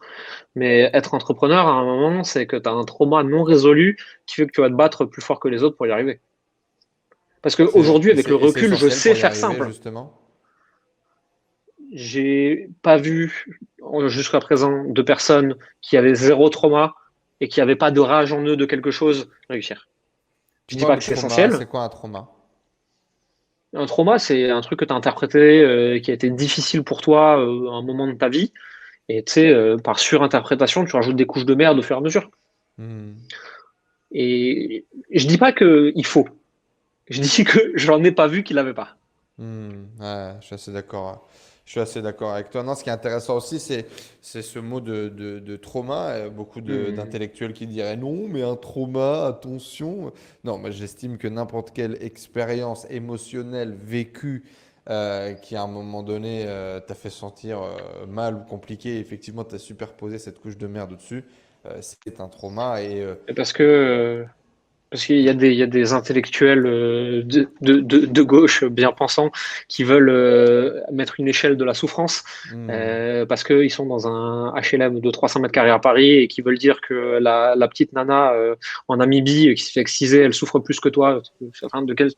Mais être entrepreneur, à un moment, c'est que tu as un trauma non résolu qui fait que tu vas te battre plus fort que les autres pour y arriver. Parce qu'aujourd'hui, avec le Et c'est recul, je essentiel sais pour y faire arriver, simple. justement. J'ai pas vu jusqu'à présent de personnes qui avaient zéro trauma et qui n'avaient pas de rage en eux de quelque chose réussir. Je dis Moi, pas le que c'est trauma, essentiel. c'est quoi un trauma? Un trauma, c'est un truc que tu as interprété, qui a été difficile pour toi à un moment de ta vie. Et tu sais, par surinterprétation, tu rajoutes des couches de merde au fur et à mesure. Hmm. Et je dis pas qu'il faut. Je dis que j'en ai pas vu qu'il avait pas. Ouais, je suis assez d'accord. Je suis assez d'accord avec toi. Non, ce qui est intéressant aussi, c'est ce mot de trauma. Beaucoup Hmm. d'intellectuels qui diraient non, mais un trauma, attention. Non, moi j'estime que n'importe quelle expérience émotionnelle vécue qui à un moment donné t'a fait sentir mal ou compliqué, effectivement, t'as superposé cette couche de merde au-dessus, c'est un trauma. Et parce qu'il y a des intellectuels de gauche bien pensants qui veulent mettre une échelle de la souffrance Hmm, parce qu'ils sont dans un HLM de 300 mètres carrés à Paris et qui veulent dire que la petite nana en Namibie qui se fait exciser, elle souffre plus que toi. Enfin, de quel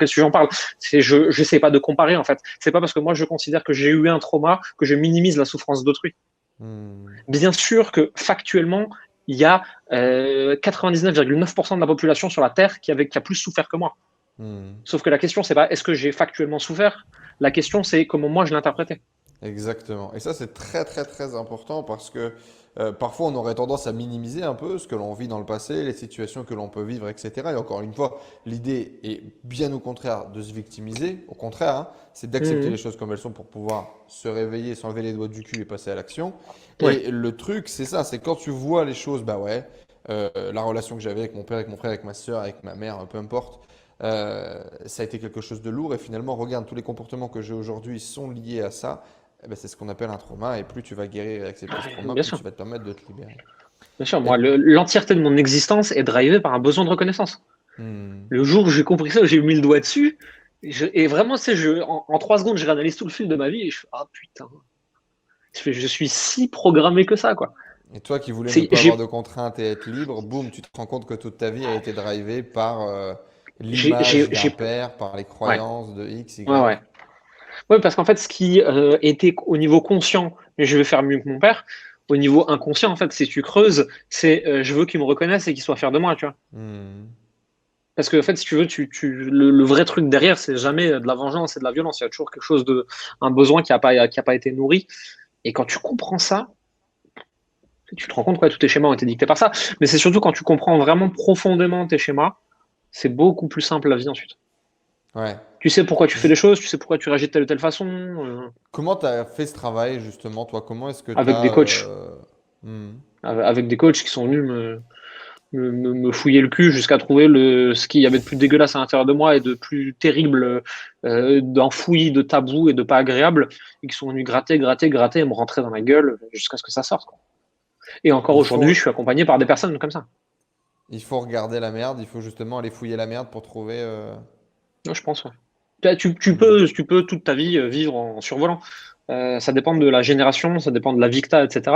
sujet on parle? Je n'essaie pas de comparer en fait. C'est pas parce que moi je considère que j'ai eu un trauma que je minimise la souffrance d'autrui. hmm, Bien sûr que factuellement, il y a 99,9% de la population sur la Terre qui a plus souffert que moi. hmm. Sauf que la question, c'est pas est-ce que j'ai factuellement souffert. La question, c'est comment moi je l'interprétais. Exactement. Et ça, c'est très, très, très important parce que parfois, on aurait tendance à minimiser un peu ce que l'on vit dans le passé, les situations que l'on peut vivre, etc. Et encore une fois, l'idée est bien au contraire de se victimiser. Au contraire, hein, c'est d'accepter Mmh. les choses comme elles sont pour pouvoir se réveiller, s'enlever les doigts du cul et passer à l'action. Ouais, Et le truc, c'est ça, c'est quand tu vois les choses, bah ouais, la relation que j'avais avec mon père, avec mon frère, avec ma soeur, avec ma mère, peu importe. Ça a été quelque chose de lourd et finalement, regarde, tous les comportements que j'ai aujourd'hui sont liés à ça. Eh ben, c'est ce qu'on appelle un trauma, et plus tu vas guérir et accepter ce trauma, bien plus sûr. tu vas te permettre de te libérer. Bien sûr, Et- moi, l'entièreté de mon existence est drivée par un besoin de reconnaissance. Hmm. Le jour où j'ai compris ça, j'ai mis le doigt dessus. Et vraiment, en 3 secondes, je réanalyse tout le fil de ma vie et je fais, ah putain, je suis si programmé que ça, quoi. Et toi qui voulais ne C'est, pas avoir j'ai, de contraintes et être libre, boum, tu te rends compte que toute ta vie a été drivée par j'ai, l'image d'un j'ai, père, par les ouais, croyances de X, ouais, Y. ouais. Ouais, parce qu'en fait, ce qui était au niveau conscient, je vais faire mieux que mon père, au niveau inconscient, en fait, si tu creuses, c'est je veux qu'il me reconnaisse et qu'il soit fier de moi, tu vois. Hmm. Parce que, en fait, si tu veux, le vrai truc derrière, c'est jamais de la vengeance et de la violence. Il y a toujours quelque chose un besoin qui a pas été nourri. Et quand tu comprends ça, tu te rends compte que tous tes schémas ont été dictés par ça. Mais c'est surtout quand tu comprends vraiment profondément tes schémas, c'est beaucoup plus simple la vie ensuite. Ouais. Tu sais pourquoi tu fais Ju- les choses, tu sais pourquoi tu réagis de telle ou telle façon, Comment tu as fait ce travail justement, toi? Comment est-ce que tu avec des as... coachs, hmm. avec des coachs qui sont venus me fouiller le cul jusqu'à trouver ce qu'il y avait de plus dégueulasse à l'intérieur de moi et de plus terrible, d'enfoui, de tabou et de pas agréable, et qui sont venus gratter, gratter, gratter et me rentrer dans la gueule jusqu'à ce que ça sorte, quoi. Et encore Il aujourd'hui, je faut, suis accompagné par des personnes comme ça. il faut regarder la merde, il faut justement aller fouiller la merde pour trouver... Ouais, je pense, ouais. hmm. Tu peux toute ta vie vivre en survolant. Ça dépend de la génération, ça dépend de la vie que t'as, etc.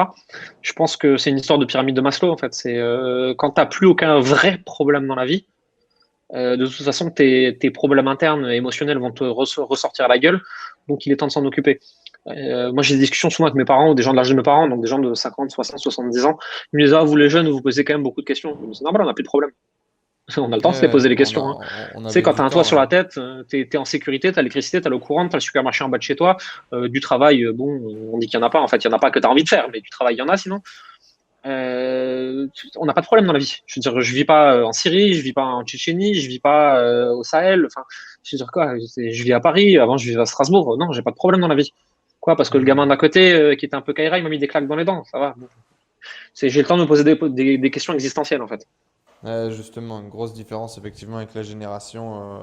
Je pense que c'est une histoire de pyramide de Maslow, en fait. C'est quand t'as plus aucun vrai problème dans la vie, de toute façon, tes problèmes internes et émotionnels vont te ressortir à la gueule. Donc, il est temps de s'en occuper. Moi, j'ai des discussions souvent avec mes parents ou des gens de l'âge de mes parents, donc des gens de 50, 60, 70 ans. Ils me disent, ah, vous les jeunes, vous posez quand même beaucoup de questions. C'est normal, on n'a plus de problème. On a le temps de se les Ouais, poser les questions, hein. on Tu sais, avait quand du tu as un toit temps, sur la hein. tête, tu es en sécurité, tu as l'électricité, tu as l'eau courante, tu as le supermarché en bas de chez toi, du travail, bon, on dit qu'il n'y en a pas, en fait, il n'y en a pas que tu as envie de faire, mais du travail, il y en a sinon. On n'a pas de problème dans la vie. Je veux dire, je vis pas en Syrie, je vis pas en Tchétchénie, je vis pas au Sahel. Enfin, je veux dire quoi, je vis à Paris. Avant, je vivais à Strasbourg. Non, j'ai pas de problème dans la vie. Quoi, parce que le gamin Hmm. d'à côté, qui était un peu caïra, il m'a mis des claques dans les dents. Ça va. Bon. J'ai le temps de me poser des questions existentielles, en fait. Justement, une grosse différence effectivement avec la génération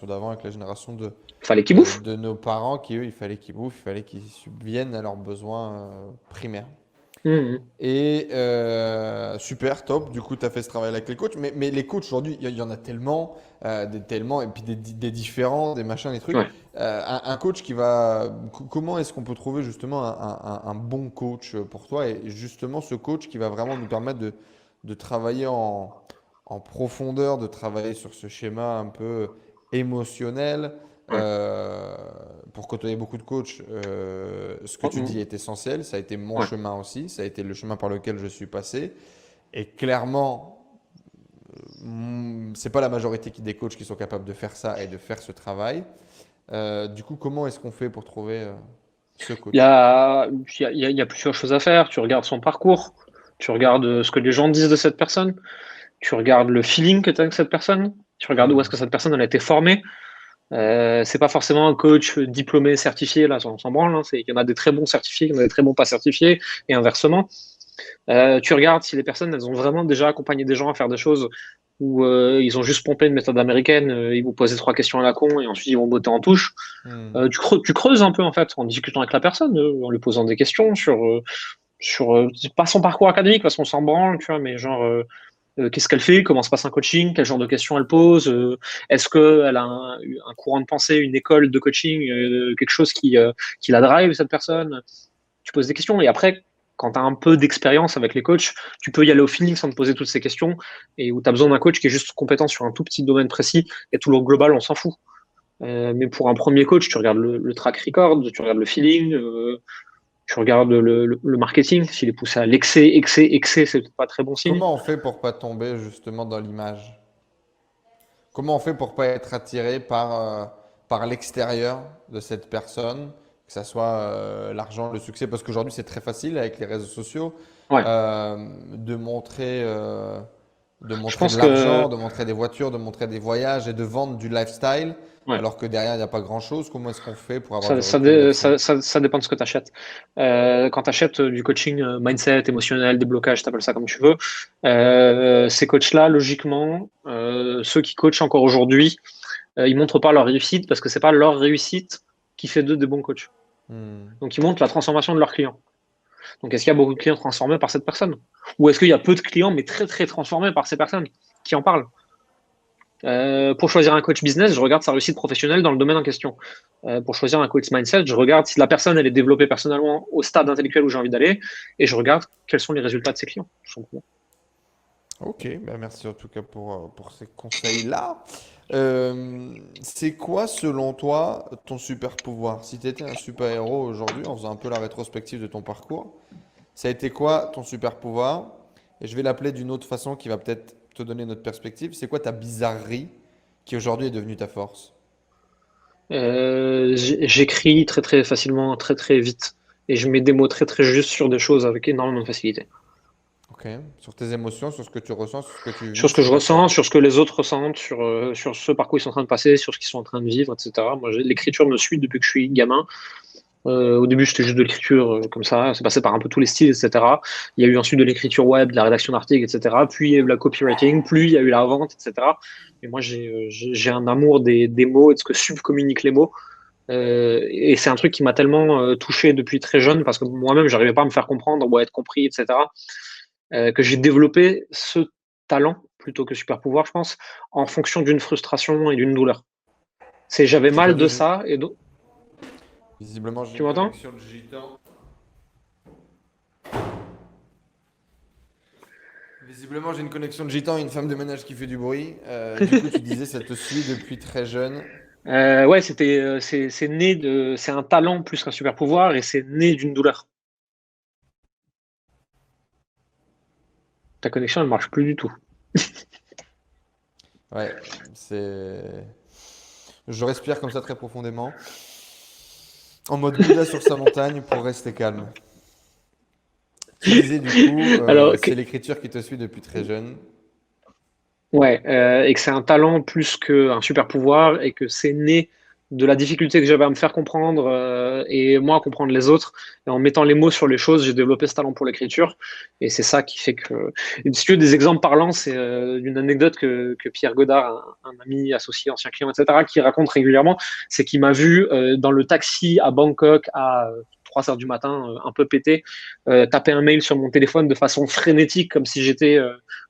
d'avant, avec la génération Fallait qu'il bouffe. de nos parents qui, eux, il fallait qu'ils bouffent, il fallait qu'ils subviennent à leurs besoins primaires. Mhm. Et super, top. Du coup, tu as fait ce travail avec les coachs. Mais les coachs aujourd'hui, il y en a tellement, tellement, et puis des différents, des machins, des trucs. Ouais. Un coach qui va. Comment est-ce qu'on peut trouver justement un bon coach pour toi? Et justement, ce coach qui va vraiment nous permettre de travailler en profondeur, de travailler sur ce schéma un peu émotionnel. Ouais. euh, pour côtoyer beaucoup de coachs, ce que tu dis est essentiel. Ça a été mon Ouais. chemin aussi. Ça a été le chemin par lequel je suis passé. Et clairement, c'est pas la majorité des coachs qui sont capables de faire ça et de faire ce travail. Du coup, comment est-ce qu'on fait pour trouver ce Il y coach? a, il y a plusieurs choses à faire. Tu regardes son parcours, tu regardes ce que les gens disent de cette personne, tu regardes le feeling que tu as avec cette personne, tu regardes où est-ce que Hmm. cette personne elle a été formée. C'est pas forcément un coach diplômé, certifié, là, on s'en branle. Hein. Il y en a des très bons certifiés, il y en a des très bons pas certifiés, et inversement. Tu regardes si les personnes, elles ont vraiment déjà accompagné des gens à faire des choses où ils ont juste pompé une méthode américaine, ils vont poser 3 questions à la con et ensuite ils vont botter en touche. Hmm. Tu creuses un peu en fait en discutant avec la personne, en lui posant des questions sur pas son parcours académique parce qu'on s'en branle, tu vois, mais genre qu'est-ce qu'elle fait, comment se passe un coaching, quel genre de questions elle pose, est-ce qu'elle a un courant de pensée, une école de coaching, quelque chose qui la drive cette personne. Tu poses des questions et après, quand tu as un peu d'expérience avec les coachs, tu peux y aller au feeling sans te poser toutes ces questions et où tu as besoin d'un coach qui est juste compétent sur un tout petit domaine précis et tout le global, on s'en fout. Mais pour un premier coach, tu regardes le track record, tu regardes le feeling, tu regardes le marketing. S'il est poussé à l'excès, c'est pas très bon signe. Comment on fait pour pas tomber justement dans l'image? Comment on fait pour pas être attiré par l'extérieur de cette personne, que ça soit l'argent, le succès? Parce qu'aujourd'hui, c'est très facile avec les réseaux sociaux Ouais. de montrer, de Je montrer de pense que l'argent, de montrer des voitures, de montrer des voyages et de vendre du lifestyle, ouais. alors que derrière, il n'y a pas grand-chose. Comment est-ce qu'on fait pour avoir Ça, du ça, recul dé- là-dessus? ça dépend de ce que tu achètes. Quand tu achètes du coaching mindset, émotionnel, déblocage, tu appelles ça comme tu veux, ces coachs-là, logiquement, ceux qui coachent encore aujourd'hui, ils montrent pas leur réussite parce que c'est pas leur réussite qui fait d'eux des bons coachs. Hmm. Donc ils montrent la transformation de leurs clients. Donc est-ce qu'il y a beaucoup de clients transformés par cette personne? Ou est-ce qu'il y a peu de clients mais très très transformés par ces personnes qui en parlent? Pour choisir un coach business, je regarde sa réussite professionnelle dans le domaine en question. Pour choisir un coach mindset, je regarde si la personne elle est développée personnellement au stade intellectuel où j'ai envie d'aller et je regarde quels sont les résultats de ses clients, tout simplement. Ok, ben merci en tout cas pour ces conseils-là. C'est quoi, selon toi, ton super pouvoir? Si tu étais un super-héros aujourd'hui, en faisant un peu la rétrospective de ton parcours, ça a été quoi ton super pouvoir? Et je vais l'appeler d'une autre façon qui va peut-être te donner notre perspective. C'est quoi ta bizarrerie qui aujourd'hui est devenue ta force? J'écris très très facilement, très très vite et je mets des mots très très justes sur des choses avec énormément de facilité. Ok. Sur tes émotions, sur ce que tu ressens, sur ce que tu Sur vis, ce que c'est je quoi ressens, ça? sur ce que les autres ressentent, sur ce par quoi ils sont en train de passer, sur ce qu'ils sont en train de vivre, etc. Moi, l'écriture me suit depuis que je suis gamin. Au début, c'était juste de l'écriture comme ça. C'est passé par un peu tous les styles, etc. Il y a eu ensuite de l'écriture web, de la rédaction d'articles, etc. Puis il y a eu la copywriting, puis il y a eu la vente, etc. Et moi, j'ai un amour des mots et de ce que subcommuniquent les mots. Et c'est un truc qui m'a tellement touché depuis très jeune parce que moi-même, j'arrivais pas à me faire comprendre ou à être compris, etc. Que j'ai développé ce talent plutôt que super pouvoir, je pense, en fonction d'une frustration et d'une douleur. J'avais C'est quoi mal de déjà? ça et Visiblement, j'ai tu une m'entends? connexion de gitan. Visiblement, j'ai une connexion de gitan et une femme de ménage qui fait du bruit. Du coup, tu disais, ça te suit depuis très jeune. Ouais, c'est né c'est un talent plus qu'un super pouvoir et c'est né d'une douleur. Ta connexion, elle marche plus du tout. Ouais, c'est. Je respire comme ça très profondément, en mode Bouddha sur sa montagne pour rester calme. Tu disais du coup, Alors, c'est l'écriture qui te suit depuis très jeune. ouais, et que c'est un talent plus qu'un super pouvoir et que c'est né de la difficulté que j'avais à me faire comprendre et moi à comprendre les autres. Et en mettant les mots sur les choses, j'ai développé ce talent pour l'écriture. Et c'est ça qui fait que. Et si tu veux des exemples parlants, c'est une anecdote que Pierre Godard, un ami associé, ancien client, etc., qui raconte régulièrement. C'est qu'il m'a vu dans le taxi à Bangkok à 3 heures du matin, un peu pété, taper un mail sur mon téléphone de façon frénétique, comme si j'étais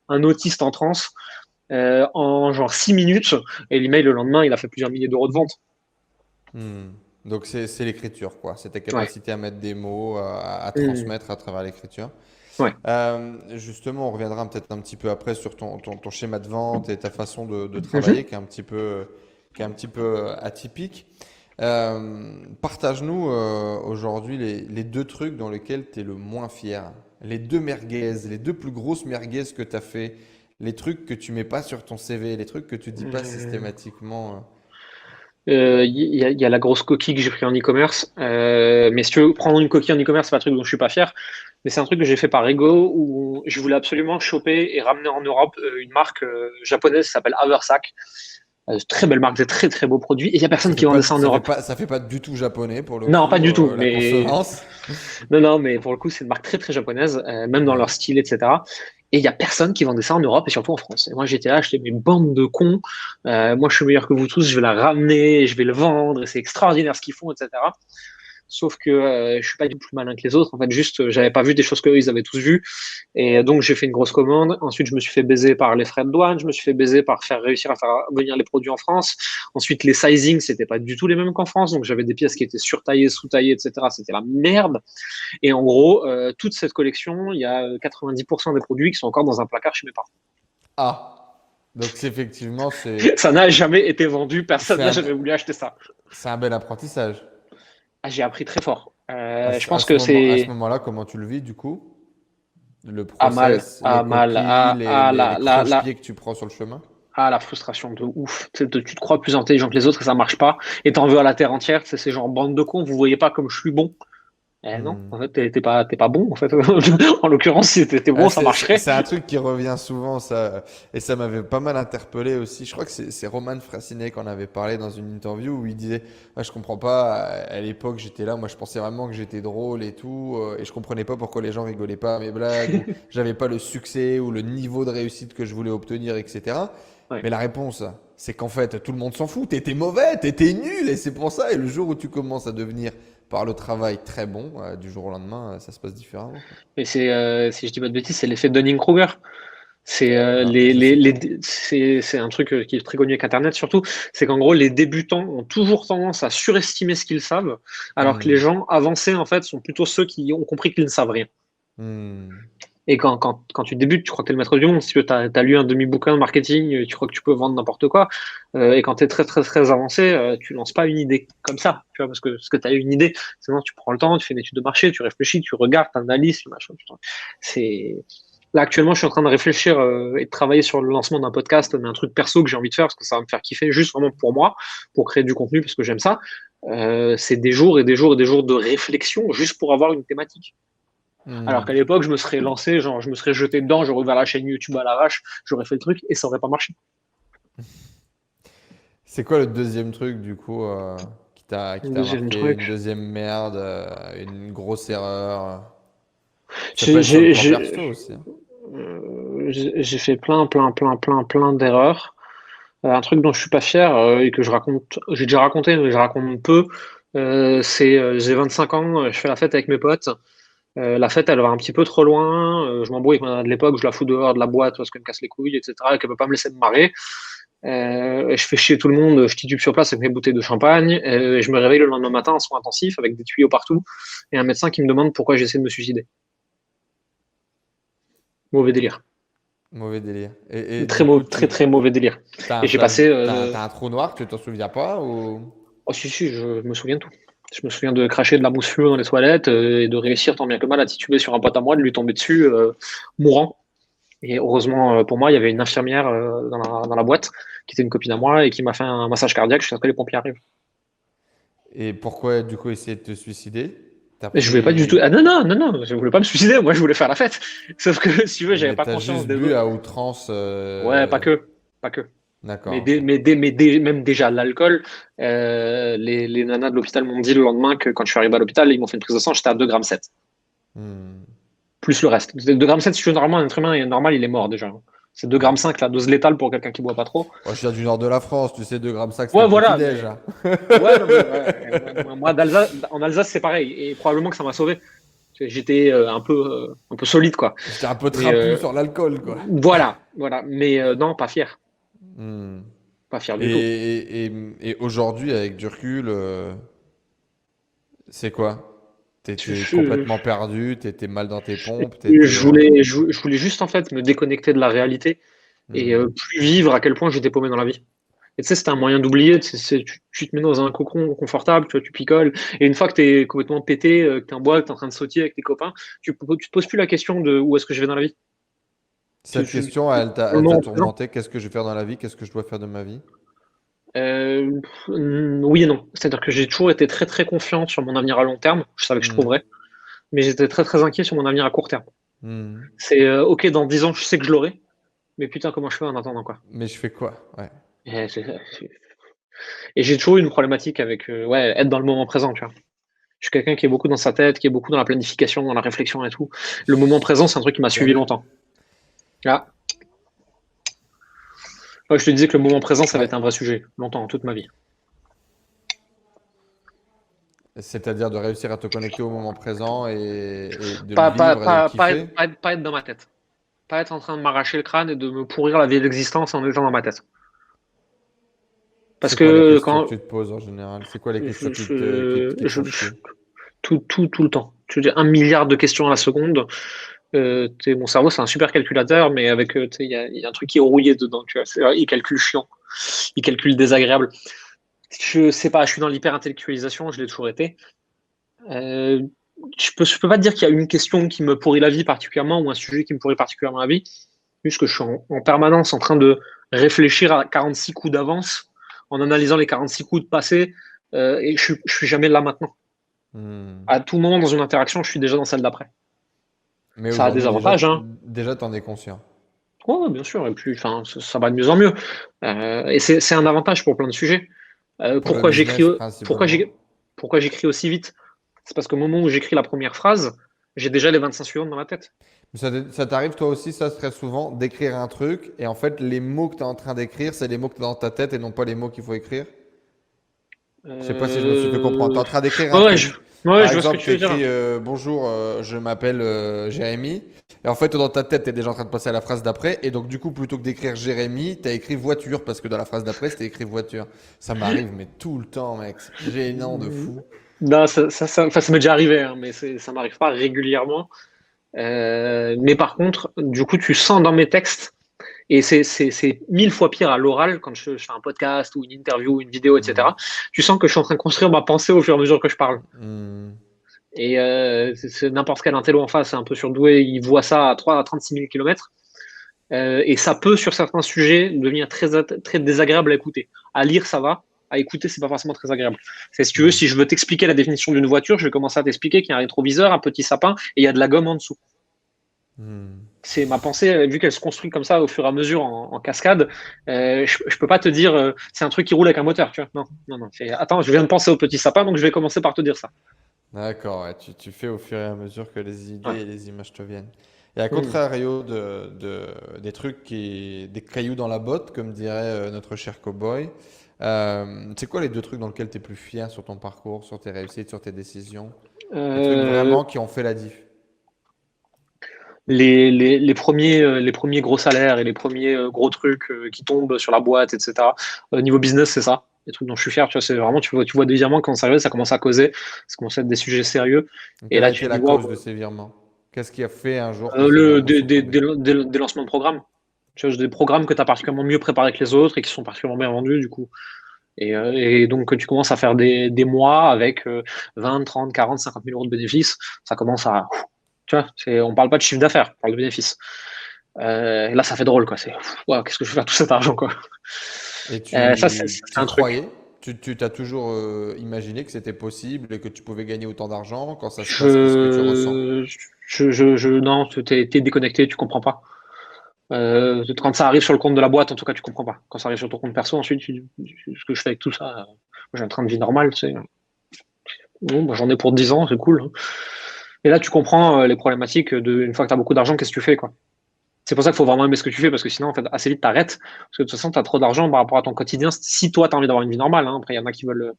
un autiste en transe en genre 6 minutes. Et l'email, le lendemain, il a fait plusieurs milliers d'euros de vente. Hmm. Donc c'est l'écriture, quoi. C'est ta Ouais. capacité à mettre des mots, à Mmh. transmettre à travers l'écriture. Ouais. Justement, on reviendra peut-être un petit peu après sur ton schéma de vente et ta façon de Mmh. travailler qui est un petit peu atypique. Partage-nous aujourd'hui les deux trucs dans lesquels tu es le moins fier. Les deux merguez, les deux plus grosses merguez que tu as fait. Les trucs que tu mets pas sur ton CV, les trucs que tu dis pas systématiquement. Il y a la grosse coquille que j'ai pris en e-commerce. Mais si tu veux prendre une coquille en e-commerce, c'est pas un truc dont je suis pas fier. Mais c'est un truc que j'ai fait par ego où je voulais absolument choper et ramener en Europe une marque japonaise qui s'appelle Haversac. Très belle marque, des très très beaux produits. Et il y a personne qui vendait ça en Europe. Ça fait pas du tout japonais pour le Non, coup, pas du tout. la Mais consonance. non, mais pour le coup, c'est une marque très très japonaise, même dans Ouais. leur style, etc. Et il y a personne qui vendait ça en Europe et surtout en France. Et moi, j'étais là, j'étais mes bandes de cons. Moi, je suis meilleur que vous tous. Je vais la ramener, je vais le vendre. Et c'est extraordinaire ce qu'ils font, etc. Sauf que je suis pas du tout plus malin que les autres. En fait, juste, j'avais pas vu des choses qu'eux, ils avaient tous vues. Et donc, j'ai fait une grosse commande. Ensuite, je me suis fait baiser par les frais de douane. Je me suis fait baiser par réussir à faire venir les produits en France. Ensuite, les sizings, c'était pas du tout les mêmes qu'en France. Donc, j'avais des pièces qui étaient surtaillées, sous-taillées, etc. C'était la merde. Et en gros, toute cette collection, il y a 90% des produits qui sont encore dans un placard chez mes parents. Ah, donc effectivement, Ça n'a jamais été vendu. Personne c'est n'a un, jamais voulu acheter ça. c'est un bel apprentissage. Ah, j'ai appris très fort. Je À pense que ce c'est moment-là, comment tu le vis du coup? Le à mal, process, les à mal, coquilles, les la, croche-pieds que tu prends sur le chemin? la frustration de ouf. Tu te crois plus intelligent que les autres et ça marche pas. Et t'en veux à la terre entière. C'est genre bande de cons. Vous voyez pas comme je suis bon. Non, Hmm. en fait, t'es pas bon. En fait, en l'occurrence, si t'étais Ah, bon, ça marcherait. c'est un truc qui revient souvent, ça, et ça m'avait pas mal interpellé aussi. Je crois que c'est Roman Frassinet qui en avait parlé dans une interview où il disait, ah, je comprends pas, à l'époque j'étais là, moi je pensais vraiment que j'étais drôle et tout, et je comprenais pas pourquoi les gens rigolaient pas à mes blagues, ou j'avais pas le succès ou le niveau de réussite que je voulais obtenir, etc. Ouais. Mais la réponse, c'est qu'en fait tout le monde s'en fout, t'étais mauvais, t'étais nul, et c'est pour ça, et le jour où tu commences à devenir par le travail très bon, du jour au lendemain, ça se passe différemment, quoi. Mais si je dis pas de bêtises, c'est l'effet Dunning-Kruger. C'est Ah, je sais pas. c'est un truc qui est très connu avec Internet surtout, c'est qu'en gros les débutants ont toujours tendance à surestimer ce qu'ils savent, alors que les Hmm. gens avancés en fait sont plutôt ceux qui ont compris qu'ils ne savent rien. Hmm. Et quand tu débutes, tu crois que tu es le maître du monde. Si tu as lu un demi-bouquin de marketing, tu crois que tu peux vendre n'importe quoi. Et quand tu es très, très, très avancé, tu lances pas une idée comme ça. Tu vois, parce que tu as une idée. Sinon, tu prends le temps, tu fais une étude de marché, tu réfléchis, tu regardes, tu analyses, machin. C'est... Là, actuellement, je suis en train de réfléchir et de travailler sur le lancement d'un podcast, mais un truc perso que j'ai envie de faire parce que ça va me faire kiffer juste vraiment pour moi, pour créer du contenu parce que j'aime ça. C'est des jours et des jours et des jours de réflexion juste pour avoir une thématique. Alors Hmm. qu'à l'époque, je me serais lancé, genre, je me serais jeté dedans, j'aurais ouvert la chaîne YouTube à l'arrache, j'aurais fait le truc et ça aurait pas marché. C'est quoi le deuxième truc du coup qui Le t'a deuxième marqué? Une truc. deuxième merde, une grosse erreur. Ça peut J'ai être sur le j'ai- plan j'ai- perso aussi, hein. j'ai fait plein d'erreurs. Un truc dont je suis pas fier et que je raconte, j'ai déjà raconté, mais je raconte peu. J'ai 25 ans, je fais la fête avec mes potes. La fête, elle va un petit peu trop loin. Je m'embrouille avec ma nana de l'époque, je la fous dehors de la boîte parce qu'elle me casse les couilles, etc. Et qu'elle peut pas me laisser me marrer. Je fais chier tout le monde, je titube sur place avec mes bouteilles de champagne. Et je me réveille le lendemain matin en soins intensifs avec des tuyaux partout et un médecin qui me demande pourquoi j'essaie de me suicider. Mauvais délire. Mauvais délire. Et du coup, Très très mauvais délire. t'as un Et j'ai flash, passé. t'as un trou noir que tu t'en souviens pas ou... Oh si, je me souviens de tout. Je me souviens de cracher de la mousse fluo dans les toilettes et de réussir tant bien que mal à tituber sur un pote à moi, de lui tomber dessus, mourant. Et heureusement pour moi, il y avait une infirmière dans la boîte qui était une copine à moi et qui m'a fait un massage cardiaque jusqu'à ce que les pompiers arrivent. Et pourquoi du coup essayer de te suicider? T'as Et je voulais pas du tout. pris... Ah non, je voulais pas me suicider. Moi, je voulais faire la fête. Sauf que si tu veux, j'avais Mais pas t'as conscience juste des. bu à outrance. Ouais, pas que. D'accord, ok. Même déjà l'alcool, les nanas de l'hôpital m'ont dit le lendemain que quand je suis arrivé à l'hôpital, ils m'ont fait une prise de sang, j'étais à 2,7 grammes. Hmm. Plus le reste. 2,7 grammes, si tu veux, normalement, un être humain est normal, il est mort déjà. C'est 2,5 grammes la dose létale pour quelqu'un qui boit pas trop. Moi, je viens du nord de la France, tu sais, 2 grammes sac, c'était Ouais, le voilà. petit-déj, hein. Ouais, non, moi, en Alsace, c'est pareil. Et probablement que ça m'a sauvé. J'étais un peu solide, quoi. J'étais un peu Mais trapu sur l'alcool, quoi. voilà. Mais non, pas fier. Hmm. Pas fier du tout. Et aujourd'hui, avec du recul, c'est quoi? Je, T'étais je- complètement perdu, t'étais mal dans tes pompes, je voulais juste en fait me déconnecter de la réalité et Hmm. plus vivre à quel point j'étais paumé dans la vie. Et tu sais, c'était un moyen d'oublier. Tu te mets dans un cocon confortable, tu vois, tu picoles. Et une fois que tu es complètement pété, que tu es en bois, que tu es en train de sautiller avec tes copains, tu te poses plus la question de où est-ce que je vais dans la vie. Cette question, Dans le elle t'a moment présent. tourmenté. Qu'est-ce que je vais faire dans la vie? Qu'est-ce que je dois faire de ma vie? Oui et non. C'est-à-dire que j'ai toujours été très très confiant sur mon avenir à long terme. Je savais que je Hmm. trouverais. Mais j'étais très très inquiet sur mon avenir à court terme. Hmm. C'est ok, dans 10 ans, je sais que je l'aurai. Mais putain, comment je fais en attendant quoi? Mais je fais quoi? Ouais. Et, et j'ai toujours eu une problématique avec être dans le moment présent, tu vois. Je suis quelqu'un qui est beaucoup dans sa tête, qui est beaucoup dans la planification, dans la réflexion et tout. Le moment présent, c'est un truc qui m'a suivi Salut. longtemps. Ah, ouais, je te disais que le moment présent, ça va Ouais. être un vrai sujet, longtemps, toute ma vie. C'est-à-dire de réussir à te connecter au moment présent et de le Pas, pas, vivre et de le pas, pas, kiffer. être, pas être dans ma tête. Pas être en train de m'arracher le crâne et de me pourrir la vie d'existence en étant dans ma tête. Parce C'est quoi les que questions que quand tu te poses en général? C'est quoi les questions je, qui te font chier? tout le temps, je veux dire 1 milliard de questions à la seconde. Mon cerveau, c'est un super calculateur, mais avec, il y a un truc qui est rouillé dedans, tu vois. Il calcule chiant, il calcule désagréable. Je sais pas, je suis dans l'hyper-intellectualisation, je l'ai toujours été. Euh, je peux pas te dire qu'il y a une question qui me pourrit la vie particulièrement ou un sujet qui me pourrit particulièrement la vie. Juste que je suis en permanence en train de réfléchir à 46 coups d'avance, en analysant les 46 coups de passé, et je suis jamais là maintenant. Hmm. À tout moment dans une interaction, je suis déjà dans celle d'après. Mais Ça a des aujourd'hui, déjà, avantages, hein. déjà, t'en es conscient. Ouais, bien sûr, et puis enfin, ça va de mieux en mieux. Et c'est un avantage pour plein de sujets. Pour le Pourquoi j'écris business, pourquoi principalement. pourquoi j'écris aussi vite? C'est parce qu'au moment où j'écris la première phrase, j'ai déjà les 25 suivantes dans la tête. Mais ça t'arrive toi aussi, ça, très souvent, d'écrire un truc et en fait, les mots que tu es en train d'écrire, c'est les mots que tu as dans ta tête et non pas les mots qu'il faut écrire. Je sais pas si je me suis fait comprendre. Tu es Euh... en train d'écrire un Ouais, truc. ouais, Par je vois ce que exemple, tu tu veux dire. écris bonjour, je m'appelle Jérémy. Et en fait, dans ta tête, tu es déjà en train de passer à la phrase d'après. Et donc, du coup, plutôt que d'écrire Jérémy, tu as écrit voiture parce que dans la phrase d'après, c'était écrit voiture. Ça m'arrive, mais tout le temps, mec. C'est gênant de fou. Non, enfin, ça m'est déjà arrivé, hein, mais ça m'arrive pas régulièrement. Mais par contre, du coup, tu sens dans mes textes, et c'est 1000 fois pire à l'oral quand je fais un podcast ou une interview, une vidéo, Hmm. etc. Tu sens que je suis en train de construire ma pensée au fur et à mesure que je parle. Hmm. Et c'est n'importe quel intello en face, c'est un peu surdoué, il voit ça à 36 000 km. Et ça peut, sur certains sujets, devenir très désagréable à écouter. À lire, ça va. À écouter, c'est pas forcément très agréable. C'est si tu veux, Hmm. si je veux t'expliquer la définition d'une voiture, je vais commencer à t'expliquer qu'il y a un rétroviseur, un petit sapin et il y a de la gomme en dessous. Hmm. C'est ma pensée, vu qu'elle se construit comme ça au fur et à mesure en cascade. Je peux pas te dire c'est un truc qui roule avec un moteur, tu vois. Non, non, non. Attends, je viens de penser au petit sapin, donc je vais commencer par te dire ça. D'accord, ouais, tu fais au fur et à mesure que les Ouais. idées et les images te viennent. Et à Hmm. contrario des trucs des cailloux dans la botte, comme dirait notre cher cowboy, c'est quoi les deux trucs dans lesquels tu es plus fier sur ton parcours, sur tes réussites, sur tes décisions? Les trucs Euh, vraiment qui ont fait la diff. les premiers gros salaires et les premiers gros trucs qui tombent sur la boîte, etc. Niveau business, c'est ça. Les trucs dont je suis fier, tu vois, c'est vraiment, tu vois des virements quand ça arrive, ça commence à causer, ça commence à être des sujets sérieux. Et Quelle a là, tu été te dis, la waouh, cause de ces virements? Qu'est-ce qui a fait un jour que ces le, virements sont tombés? des lancements de programmes. Tu vois, des programmes que tu as particulièrement mieux préparés que les autres et qui sont particulièrement bien vendus, du coup. Et donc, tu commences à faire des mois avec 20, 30, 40, 50 000 euros de bénéfices. Ça commence à. Tu vois, on parle pas de chiffre d'affaires, on parle de bénéfices. Et là, ça fait drôle, quoi. C'est, wow, qu'est-ce que je vais faire tout cet argent, quoi. Et Ça, tu c'est un truc. croyais? Tu t'as toujours imaginé que c'était possible et que tu pouvais gagner autant d'argent? Quand ça se passe, qu'est-ce que tu ressens? Je, non, t'es déconnecté, tu comprends pas. Quand ça arrive sur le compte de la boîte, en tout cas, tu comprends pas. Quand ça arrive sur ton compte perso, ensuite, ce que je fais avec tout ça, moi, j'ai un train de vie normal, tu sais. Bon, bah, j'en ai pour 10 ans, c'est cool, hein. Et là, tu comprends les problématiques une fois que tu as beaucoup d'argent, qu'est-ce que tu fais, quoi. C'est pour ça qu'il faut vraiment aimer ce que tu fais, parce que sinon, en fait, assez vite, t'arrêtes. Parce que de toute façon, tu as trop d'argent par rapport à ton quotidien. Si toi, tu as envie d'avoir une vie normale, hein. Après, il y en a qui veulent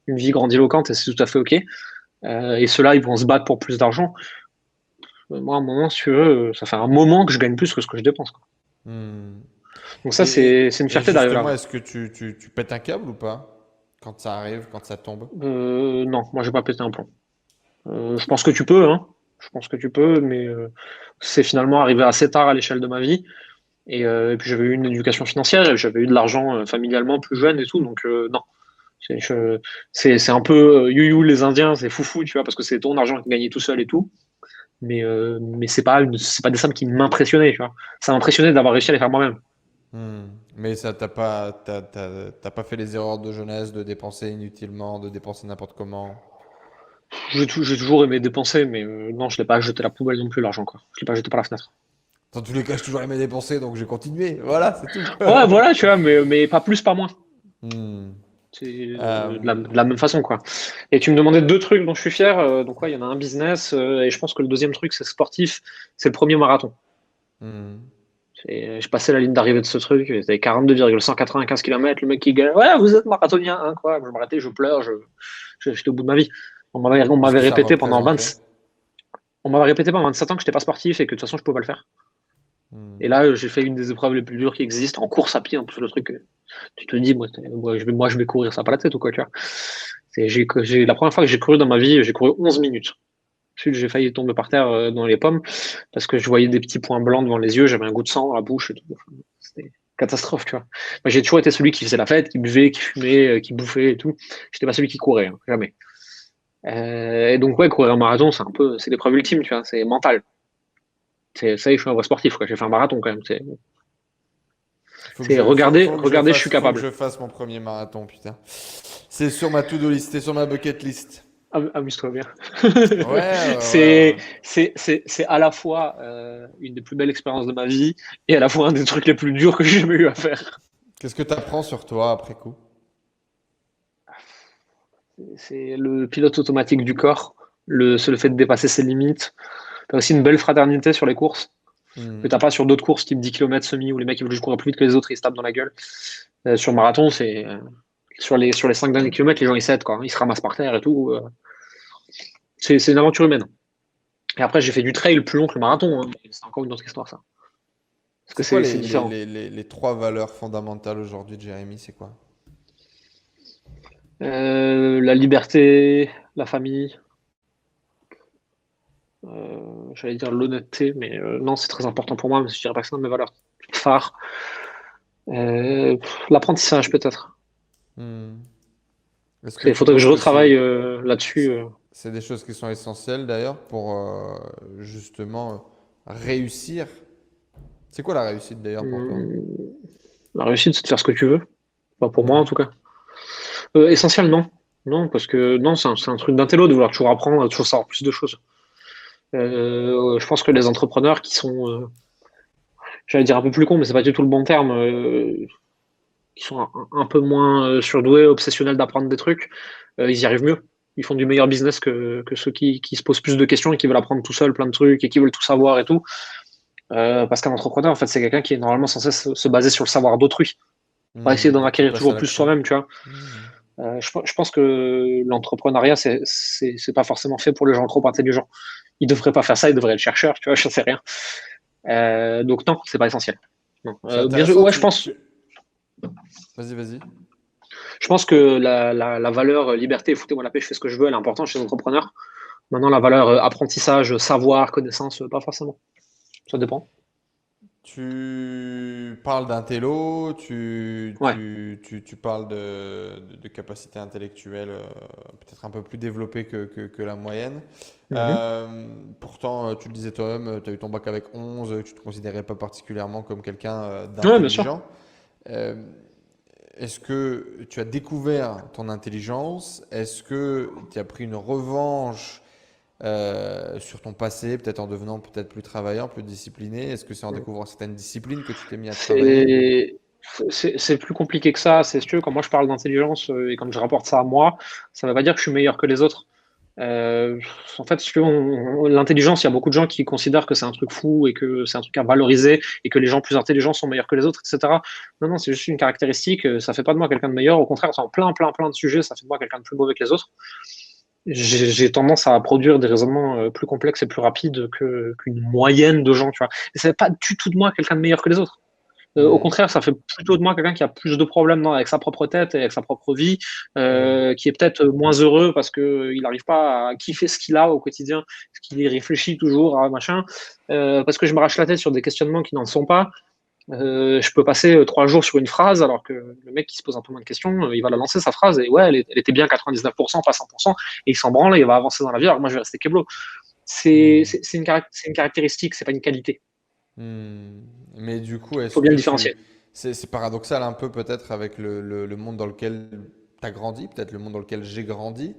une vie grandiloquente et c'est tout à fait OK. Et ceux-là, ils vont se battre pour plus d'argent. Moi, à un moment, si tu veux, ça fait un moment que je gagne plus que ce que je dépense, quoi. Hmm. Donc ça, Et, c'est une et fierté d'arriver justement, là. est-ce que tu pètes un câble ou pas? Quand ça arrive, quand ça tombe? Non, moi, je vais pas péter un plomb. Je pense que tu peux, hein. Je pense que tu peux, mais c'est finalement arrivé assez tard à l'échelle de ma vie. Et puis j'avais eu une éducation financière, j'avais eu de l'argent familialement plus jeune et tout, donc non. C'est un peu you les Indiens, c'est foufou, tu vois, parce que c'est ton argent qui gagné tout seul et tout. Mais c'est pas des sommes qui m'impressionnaient, tu vois. Ça m'impressionnait d'avoir réussi à les faire moi-même. Hmm. Mais ça t'as pas fait les erreurs de jeunesse de dépenser inutilement, de dépenser n'importe comment. J'ai toujours aimé dépenser, mais non, je l'ai pas jeté à la poubelle non plus, l'argent, quoi. Je l'ai pas jeté par la fenêtre. Dans tous les cas, j'ai toujours aimé dépenser, donc j'ai continué. Voilà, c'est tout. Ouais, voilà, tu vois, mais pas plus, pas moins. Hmm. C'est Euh, de la même façon, quoi. Et tu me demandais deux trucs dont je suis fier. Donc, ouais, il y en a un business, et je pense que le deuxième truc, c'est sportif. C'est le premier marathon. hmm. Je passais la ligne d'arrivée de ce truc, c'était 42,195 km. Le mec qui gagne, ouais, vous êtes marathonien, hein, quoi. Je m'arrêtais, je pleure, j'étais au bout de ma vie. On Qu'est-ce m'avait que ça répété pendant représentait? on m'avait répété pendant 27 ans que j'étais pas sportif et que de toute façon, je pouvais pas le faire. Et Hmm. là, j'ai fait une des épreuves les plus dures qui existent en course à pied, en plus, le truc. Tu te dis, moi, je vais courir, ça n'a pas la tête ou quoi, tu vois. La première fois que j'ai couru dans ma vie, j'ai couru 11 minutes. Ensuite, j'ai failli tomber par terre dans les pommes parce que je voyais des petits points blancs devant les yeux, j'avais un goût de sang dans la bouche et tout. Enfin, c'était catastrophe, tu vois. Moi, j'ai toujours été celui qui faisait la fête, qui buvait, qui fumait, qui bouffait et tout. J'étais pas celui qui courait, hein, jamais. Et donc, ouais, courir un marathon, c'est l'épreuve ultime, tu vois, c'est mental. Ça y est, je suis un vrai sportif, quoi. J'ai fait un marathon quand même. Faut que C'est je, faut, regarder, faut que je regarder, je suis fasse, faut que capable. je fasse mon premier marathon, putain. C'est sur ma to-do list, c'est sur ma bucket list. Amuse-toi bien. Ouais, ouais, C'est, ouais. c'est à la fois une des plus belles expériences de ma vie et à la fois un des trucs les plus durs que j'ai jamais eu à faire. Qu'est-ce que tu apprends sur toi après coup? C'est le pilote automatique du corps, c'est le fait de dépasser ses limites. T'as aussi une belle fraternité sur les courses que Hmm. t'as pas sur d'autres courses type 10 km semi où les mecs ils veulent juste courir plus vite que les autres et ils se tapent dans la gueule. Sur marathon, sur les 5 derniers kilomètres, les gens ils s'aident quoi. Ils se ramassent par terre et tout. C'est une aventure humaine. Et après, j'ai fait du trail plus long que le marathon, hein. C'est encore une autre histoire ça. Parce que C'est quoi c'est différent. les trois valeurs fondamentales aujourd'hui de Jérémy? C'est quoi? La liberté, la famille, j'allais dire l'honnêteté, mais non, c'est très important pour moi, mais je dirais pas que c'est une de mes valeurs phares. L'apprentissage peut-être. Hmm. Est-ce que Il tu faudrait que je penses que retravaille là-dessus. c'est des choses qui sont essentielles d'ailleurs pour justement réussir? C'est quoi la réussite d'ailleurs pour toi? Hum, La réussite, c'est de faire ce que tu veux. Pas pour moi en Mhm. tout cas. Essentiel, non. Non, parce que non, c'est un truc d'intello de vouloir toujours apprendre, de toujours savoir plus de choses. Je pense que les entrepreneurs qui sont, j'allais dire un peu plus cons, mais c'est pas du tout le bon terme, qui sont un peu moins surdoués, obsessionnels d'apprendre des trucs, ils y arrivent mieux. Ils font du meilleur business que ceux qui se posent plus de questions et qui veulent apprendre tout seul plein de trucs et qui veulent tout savoir et tout. Parce qu'un entrepreneur, en fait, c'est quelqu'un qui est normalement censé se baser sur le savoir d'autrui. Pas essayer d'en Et qui acquérir passe à toujours plus l'action. soi-même, tu vois. Mhm. Je pense que l'entrepreneuriat, c'est pas forcément fait pour les gens trop intelligents. Ils devraient pas faire ça, ils devraient être chercheurs, tu vois, je sais rien. Donc non, c'est pas essentiel. Non. C'est Bien sûr, intéressant. ouais, Vas-y, vas-y. je pense que la valeur liberté, foutez-moi la paix, je fais ce que je veux, elle est importante chez les entrepreneurs. Maintenant, la valeur apprentissage, savoir, connaissance, pas forcément. Ça dépend. Tu parles d'un télo, Ouais. tu parles de capacité intellectuelle peut-être un peu plus développée que la moyenne. Mhm. Pourtant, tu le disais toi-même, tu as eu ton bac avec 11, tu ne te considérais pas particulièrement comme quelqu'un Ouais, bien sûr. d'intelligent. Euh, Est-ce que tu as découvert ton intelligence? Est-ce que tu as pris une revanche sur ton passé, peut-être en devenant peut-être plus travaillant, plus discipliné? Est-ce que c'est en découvrant certaines disciplines que tu t'es mis à travailler? C'est c'est plus compliqué que ça. C'est sûr, quand moi je parle d'intelligence et quand je rapporte ça à moi, ça ne veut pas dire que je suis meilleur que les autres. Euh, En fait, si tu veux, l'intelligence, il y a beaucoup de gens qui considèrent que c'est un truc fou et que c'est un truc à valoriser et que les gens plus intelligents sont meilleurs que les autres, etc. Non, non, c'est juste une caractéristique. Ça fait pas de moi quelqu'un de meilleur. Au contraire, dans plein de sujets, ça fait de moi quelqu'un de plus mauvais que les autres. J'ai tendance à produire des raisonnements plus complexes et plus rapides qu'une moyenne de gens, tu vois. Et ça fait pas du tout de moi quelqu'un de meilleur que les autres. Au Hmm, contraire, ça fait plutôt de moi quelqu'un qui a plus de problèmes avec sa propre tête et avec sa propre vie, hmm, qui est peut-être moins heureux parce qu'il n'arrive pas à kiffer ce qu'il a au quotidien, parce qu'il y réfléchit toujours à machin, parce que je me m'arrache la tête sur des questionnements qui n'en sont pas. Je peux passer 3 jours sur une phrase alors que le mec qui se pose un peu moins de questions, il va la lancer sa phrase et ouais, elle était bien 99%, pas 100%, et il s'en branle et il va avancer dans la vie alors que moi je vais rester keblo. hmm, C'est une caractéristique, c'est pas une qualité. hmm. Mais du coup, Il faut est-ce bien que le tu... différencier. C'est paradoxal un peu peut-être avec le monde dans lequel tu as grandi, peut-être le monde dans lequel j'ai grandi.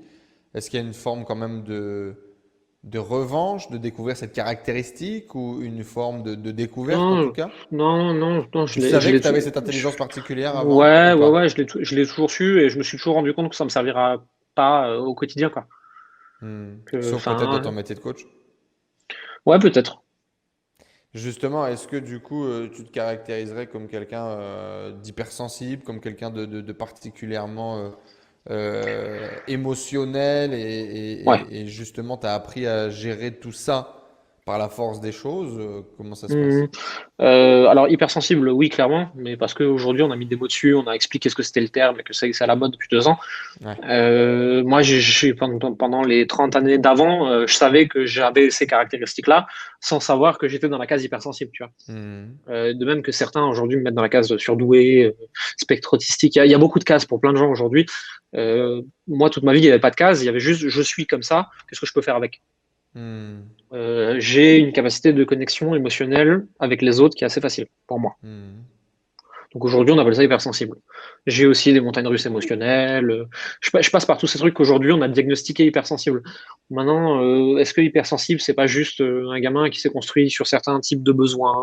Est-ce qu'il y a une forme quand même de revanche, de découvrir cette caractéristique ou une forme de découverte en tout Non, cas? non, Tu savais que tu avais cette intelligence particulière avant ou ouais, pas? je l'ai toujours su et je me suis toujours rendu compte que ça me servira pas au quotidien, quoi. Sauf peut-être dans ton Enfin, métier de coach. ouais, peut-être. Justement, est-ce que du coup, tu te caractériserais comme quelqu'un d'hypersensible, comme quelqu'un de particulièrement émotionnel Ouais. et justement, tu as appris à gérer tout ça par la force des choses? Comment ça se passe? Mhm. Alors hypersensible, oui, clairement, mais parce qu'aujourd'hui on a mis des mots dessus, on a expliqué ce que c'était le terme et que c'est à la mode depuis 2 ans. Ouais. Moi, pendant les 30 années d'avant, je savais que j'avais ces caractéristiques-là, sans savoir que j'étais dans la case hypersensible, tu vois. Hmm. De même que certains aujourd'hui me mettent dans la case surdoué, spectre autistique. Il y a beaucoup de cases pour plein de gens aujourd'hui. Moi, toute ma vie, il n'y avait pas de case, il y avait juste je suis comme ça, qu'est-ce que je peux faire avec? Hmm. J'ai une capacité de connexion émotionnelle avec les autres qui est assez facile pour moi. Hmm. Donc aujourd'hui, on appelle ça hypersensible. J'ai aussi des montagnes russes émotionnelles. Je passe par tous ces trucs qu'aujourd'hui, on a diagnostiqué hypersensible. Maintenant, est-ce que hypersensible, c'est pas juste un gamin qui s'est construit sur certains types de besoins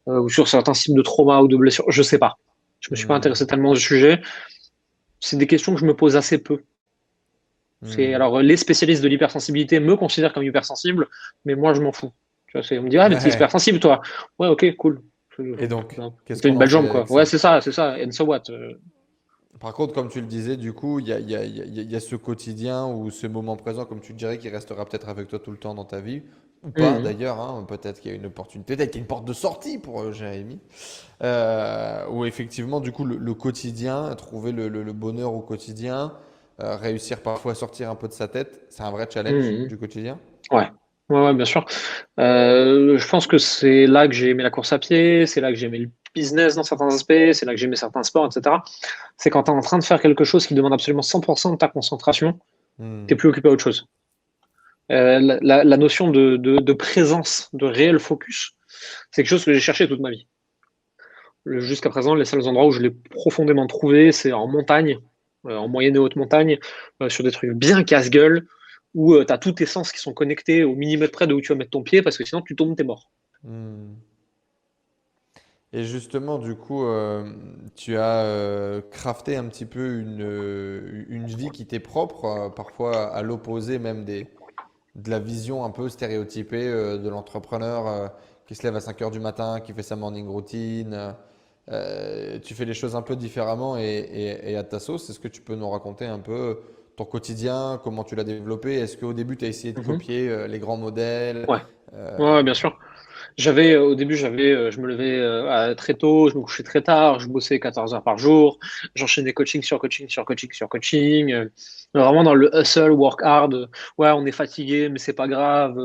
ou sur certains types de traumas ou de blessures? Je sais pas. Je me suis pas Hmm. intéressé tellement au sujet. C'est des questions que je me pose assez peu. Hmm. Alors, les spécialistes de l'hypersensibilité me considèrent comme hypersensible, mais moi, je m'en fous. Tu vois, on me dit, ah, mais t'es Ouais. hypersensible, toi. Ouais, ok, cool. Et donc, qu'est-ce T'as qu'on une en belle fait jambe, quoi. avec Ouais, ça? c'est ça. And so what? Par contre, comme tu le disais, du coup, il y a ce quotidien ou ce moment présent, comme tu le dirais, qui restera peut-être avec toi tout le temps dans ta vie, ou pas Mhm. d'ailleurs, hein. Peut-être qu'il y a une opportunité, peut-être qu'il y a une porte de sortie pour Jérémy, où effectivement, du coup, le quotidien, trouver le bonheur au quotidien, réussir parfois à sortir un peu de sa tête, c'est un vrai challenge Mhm. du quotidien. Ouais. Ouais, bien sûr. Je pense que c'est là que j'ai aimé la course à pied, c'est là que j'ai aimé le business dans certains aspects, c'est là que j'ai aimé certains sports, etc. C'est quand tu es en train de faire quelque chose qui demande absolument 100% de ta concentration, tu n'es Hmm. plus occupé à autre chose. La notion de présence, de réel focus, c'est quelque chose que j'ai cherché toute ma vie. Jusqu'à présent, les seuls endroits où je l'ai profondément trouvé, c'est en montagne, en moyenne et haute montagne, sur des trucs bien casse-gueule, où tu as tous tes sens qui sont connectés au millimètre près de où tu vas mettre ton pied, parce que sinon tu tombes, t'es mort. Hmm. Et justement, du coup, tu as crafté un petit peu une vie qui t'est propre, parfois à l'opposé même de la vision un peu stéréotypée de l'entrepreneur qui se lève à 5 heures du matin, qui fait sa morning routine. Tu fais les choses un peu différemment et à ta sauce. Est-ce que tu peux nous raconter un peu ton quotidien, comment tu l'as développé? Est-ce qu'au début, tu as essayé de Mhm. copier les grands modèles? Ouais. Euh, Ouais, bien sûr. Au début, je me levais très tôt, je me couchais très tard, je bossais 14 heures par jour, j'enchaînais coaching sur coaching sur coaching sur coaching, vraiment dans le hustle, work hard. Ouais, on est fatigué, mais c'est pas grave,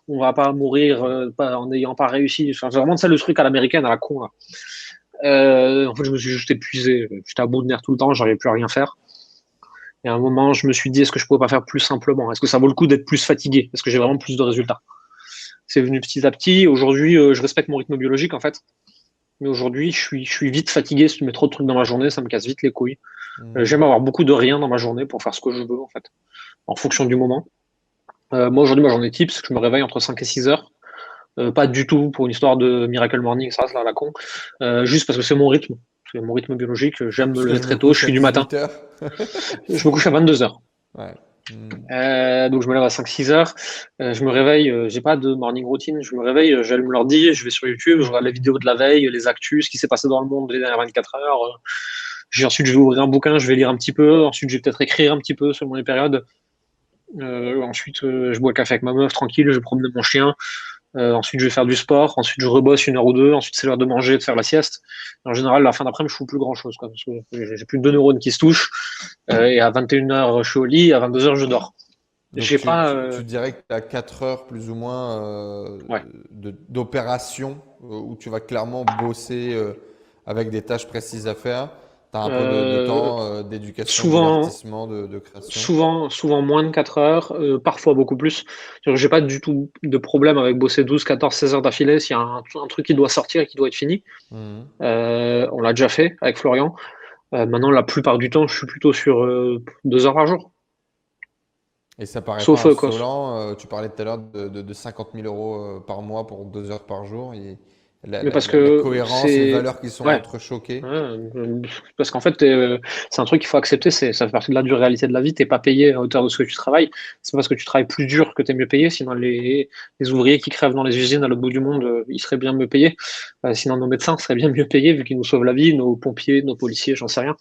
on va pas mourir en n'ayant pas réussi. Enfin, c'est vraiment ça le truc à l'américaine, à la con, là. En fait, je me suis juste épuisé, j'étais à bout de nerfs tout le temps, j'arrivais plus à rien faire. Et à un moment, je me suis dit, est-ce que je pourrais pas faire plus simplement? Est-ce que ça vaut le coup d'être plus fatigué? Est-ce que j'ai vraiment plus de résultats? C'est venu petit à petit. Aujourd'hui, je respecte mon rythme biologique en fait. Mais aujourd'hui, je suis vite fatigué. Si tu mets trop de trucs dans ma journée, ça me casse vite les couilles. J'aime hmm, avoir beaucoup de rien dans ma journée pour faire ce que je veux en fait, en fonction du moment. Moi aujourd'hui, ma journée type, c'est que je me réveille entre 5 et 6 heures. Pas du tout pour une histoire de Miracle Morning, ça, c'est là, la con. Juste parce que c'est mon rythme. C'est mon rythme biologique. J'aime me parce que lever je me très tôt. Je couche à suis du matin. 18 heures. Je me couche à 22 heures. Ouais. Hmm. Donc je me lève à 5-6 heures, je me réveille, j'ai pas de morning routine, je me réveille, j'allume l'ordi, je vais sur YouTube, je regarde les vidéos de la veille, les actus, ce qui s'est passé dans le monde les dernières 24 heures. Ensuite je vais ouvrir un bouquin, je vais lire un petit peu, ensuite je vais peut-être écrire un petit peu selon les périodes. Ensuite je bois le café avec ma meuf tranquille, je promène mon chien. Ensuite je vais faire du sport, ensuite je rebosse 1 heure ou 2, ensuite c'est l'heure de manger, de faire la sieste. En général la fin d'après-midi je fous plus grand chose quoi, parce que j'ai plus de 2 neurones qui se touchent. Et à 21 heures je suis au lit, à 22 heures je dors. Donc J'ai pas tu dirais que tu as 4 heures plus ou moins ouais. d'opération où tu vas clairement bosser avec des tâches précises à faire. Tu as un peu de Euh, temps d'éducation, de souvent, divertissement, de création. souvent moins de 4 heures, parfois beaucoup plus. J'ai pas du tout de problème avec bosser 12, 14, 16 heures d'affilée s'il y a un truc qui doit sortir et qui doit être fini. Mhm. On l'a déjà fait avec Florian. Maintenant, la plupart du temps, je suis plutôt sur 2 heures par jour. Et ça paraît pas Sauf quoi. insolent. Tu parlais tout à l'heure de 50 000 euros par mois pour 2 heures par jour. Mais parce La que cohérence, les c'est. valeurs qui sont Ouais. entrechoquées. Ouais, parce qu'en fait, c'est un truc qu'il faut accepter, ça fait partie de la dure réalité de la vie. T'es pas payé à hauteur de ce que tu travailles. C'est pas parce que tu travailles plus dur que tu es mieux payé. Sinon, les ouvriers qui crèvent dans les usines à l'autre bout du monde, ils seraient bien mieux payés. Sinon, nos médecins seraient bien mieux payés vu qu'ils nous sauvent la vie, nos pompiers, nos policiers, j'en sais rien.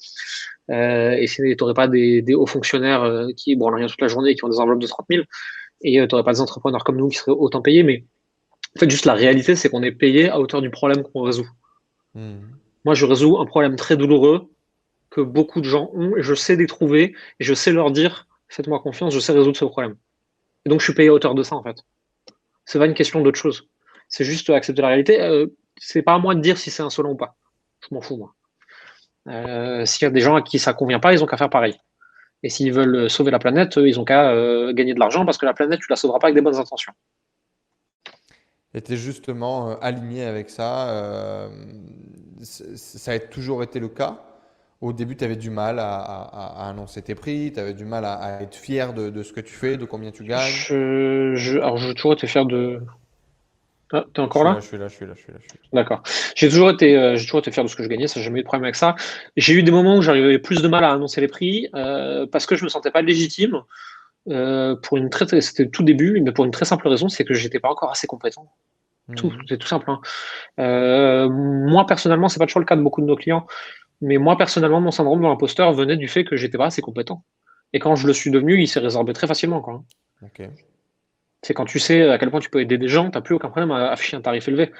Et t'aurais pas des hauts fonctionnaires qui branlent rien toute la journée et qui ont des enveloppes de 30 000. Et t'aurais pas des entrepreneurs comme nous qui seraient autant payés. Mais en fait, juste la réalité, c'est qu'on est payé à hauteur du problème qu'on résout. Hmm. Moi, je résous un problème très douloureux que beaucoup de gens ont, et je sais les trouver, et je sais leur dire, faites-moi confiance, je sais résoudre ce problème. Et donc, je suis payé à hauteur de ça, en fait. C'est pas une question d'autre chose. C'est juste accepter la réalité. C'est pas à moi de dire si c'est insolent ou pas. Je m'en fous, moi. S'il y a des gens à qui ça convient pas, ils ont qu'à faire pareil. Et s'ils veulent sauver la planète, ils ont qu'à gagner de l'argent parce que la planète, tu la sauveras pas avec des bonnes intentions. Et tu es justement aligné avec ça. Ça a toujours été le cas. Au début, tu avais du mal à annoncer tes prix, tu avais du mal à être fier de ce que tu fais, de combien tu gagnes. Alors, j'ai toujours été fier de. Ah, t'es Je encore suis là, là? je suis là, je suis là, je suis là. Je suis là. D'accord. J'ai toujours été fier de ce que je gagnais, ça j'ai jamais eu de problème avec ça. J'ai eu des moments où j'avais plus de mal à annoncer les prix parce que je me sentais pas légitime c'était le tout début, mais pour une très simple raison, c'est que j'étais pas encore assez compétent. Mhm. C'est tout simple, hein. Moi personnellement, c'est pas toujours le cas de beaucoup de nos clients, mais moi personnellement, mon syndrome de l'imposteur venait du fait que j'étais pas assez compétent. Et quand je le suis devenu, il s'est résorbé très facilement, quoi. Ok. C'est quand tu sais à quel point tu peux aider des gens, t'as plus aucun problème à afficher un tarif élevé.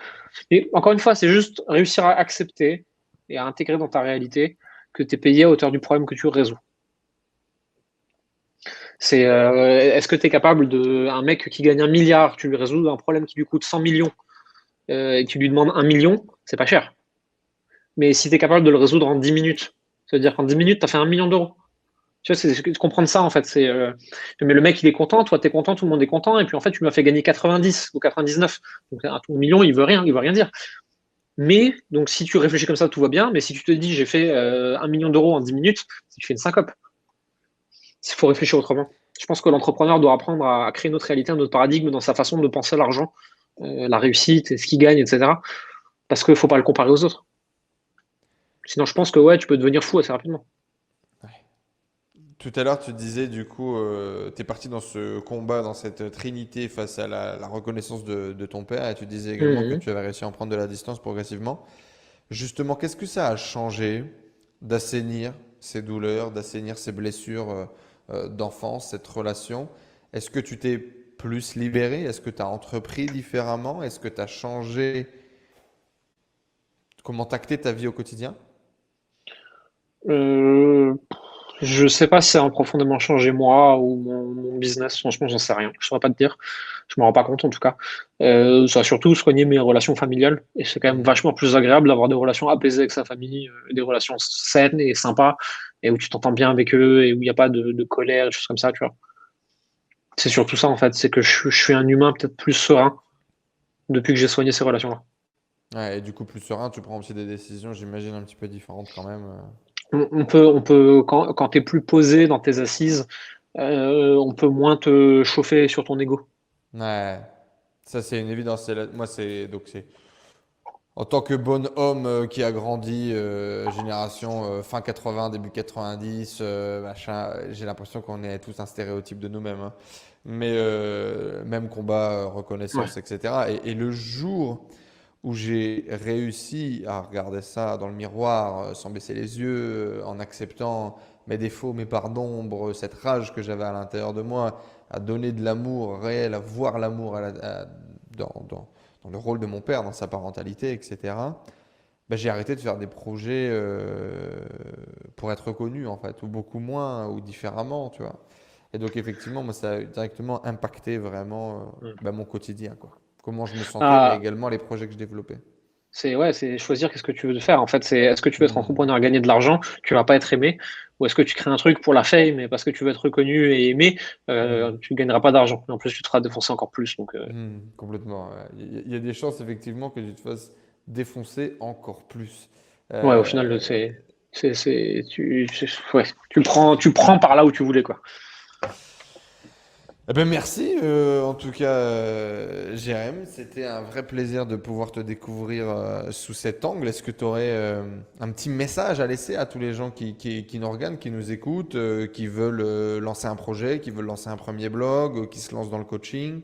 Et encore une fois, c'est juste réussir à accepter et à intégrer dans ta réalité que tu es payé à hauteur du problème que tu résous. Est-ce que tu es capable un mec qui gagne 1 milliard, tu lui résous un problème qui lui coûte 100 millions et tu lui demandes 1 million, c'est pas cher. Mais si tu es capable de le résoudre en 10 minutes, ça veut dire qu'en 10 minutes, tu as fait 1 million d'euros. Tu vois, c'est comprendre ça en fait. Mais le mec, il est content, toi, tu es content, tout le monde est content, et puis en fait, tu m'as fait gagner 90 ou 99. Donc, un million, il veut rien dire. Mais, donc, si tu réfléchis comme ça, tout va bien. Mais si tu te dis, j'ai fait 1 million d'euros en 10 minutes, tu fais une syncope. Il faut réfléchir autrement. Je pense que l'entrepreneur doit apprendre à créer une autre réalité, un autre paradigme dans sa façon de penser à l'argent, la réussite, ce qu'il gagne, etc. Parce qu'il ne faut pas le comparer aux autres. Sinon, je pense que ouais, tu peux devenir fou assez rapidement. Tout à l'heure, tu disais, du coup, tu es parti dans ce combat, dans cette trinité face à la reconnaissance de ton père, et tu disais également que Mhm. tu avais réussi à en prendre de la distance progressivement. Justement, qu'est-ce que ça a changé d'assainir ces douleurs, d'assainir ces blessures d'enfance, cette relation? Est-ce que tu t'es plus libéré? Est-ce que tu as entrepris différemment? Est-ce que tu as changé comment tacter ta vie au quotidien? Euh, Je sais pas si ça a profondément changé moi ou mon business. Franchement, j'en sais rien. Je saurais pas te dire. Je me rends pas compte en tout cas. Ça a surtout soigné mes relations familiales et c'est quand même Hmm. vachement plus agréable d'avoir des relations apaisées avec sa famille, des relations saines et sympas et où tu t'entends bien avec eux et où il n'y a pas de colère, des choses comme ça, tu vois. C'est surtout ça en fait. C'est que je suis un humain peut-être plus serein depuis que j'ai soigné ces relations-là. Ouais, et du coup, plus serein, tu prends aussi des décisions, j'imagine, un petit peu différentes quand même. Quand tu es plus posé dans tes assises, on peut moins te chauffer sur ton ego. Ouais, ça c'est une évidence. Moi, c'est en tant que bon homme qui a grandi génération fin 80, début 90, machin, j'ai l'impression qu'on est tous un stéréotype de nous-mêmes, hein. Mais même combat, Ouais. reconnaissance, etc. Et le jour où j'ai réussi à regarder ça dans le miroir sans baisser les yeux, en acceptant mes défauts, mes parts d'ombre, cette rage que j'avais à l'intérieur de moi, à donner de l'amour réel, à voir l'amour dans le rôle de mon père, dans sa parentalité, etc. Ben, j'ai arrêté de faire des projets pour être reconnu en fait, ou beaucoup moins, ou différemment, tu vois. Et donc effectivement, moi, ça a directement impacté vraiment ben, mon quotidien, quoi. Comment je me sentais, mais Ah, également les projets que je développais. c'est choisir qu'est-ce que tu veux faire. En fait, est-ce que tu veux être Hmm. entrepreneur, gagner de l'argent, tu vas pas être aimé, ou est-ce que tu crées un truc pour la fame, mais parce que tu veux être reconnu et aimé, Hmm. tu gagneras pas d'argent. Et en plus, tu te feras défoncer encore plus. Donc, Complètement. Ouais. Il y a des chances effectivement que tu te fasses défoncer encore plus. ouais, au final, Euh, ouais, tu prends par là où tu voulais, quoi. Eh ben merci en tout cas Jérém, c'était un vrai plaisir de pouvoir te découvrir sous cet angle. Est-ce que tu aurais un petit message à laisser à tous les gens qui nous regardent, qui nous écoutent, qui veulent lancer un projet, qui veulent lancer un premier blog, qui se lancent dans le coaching?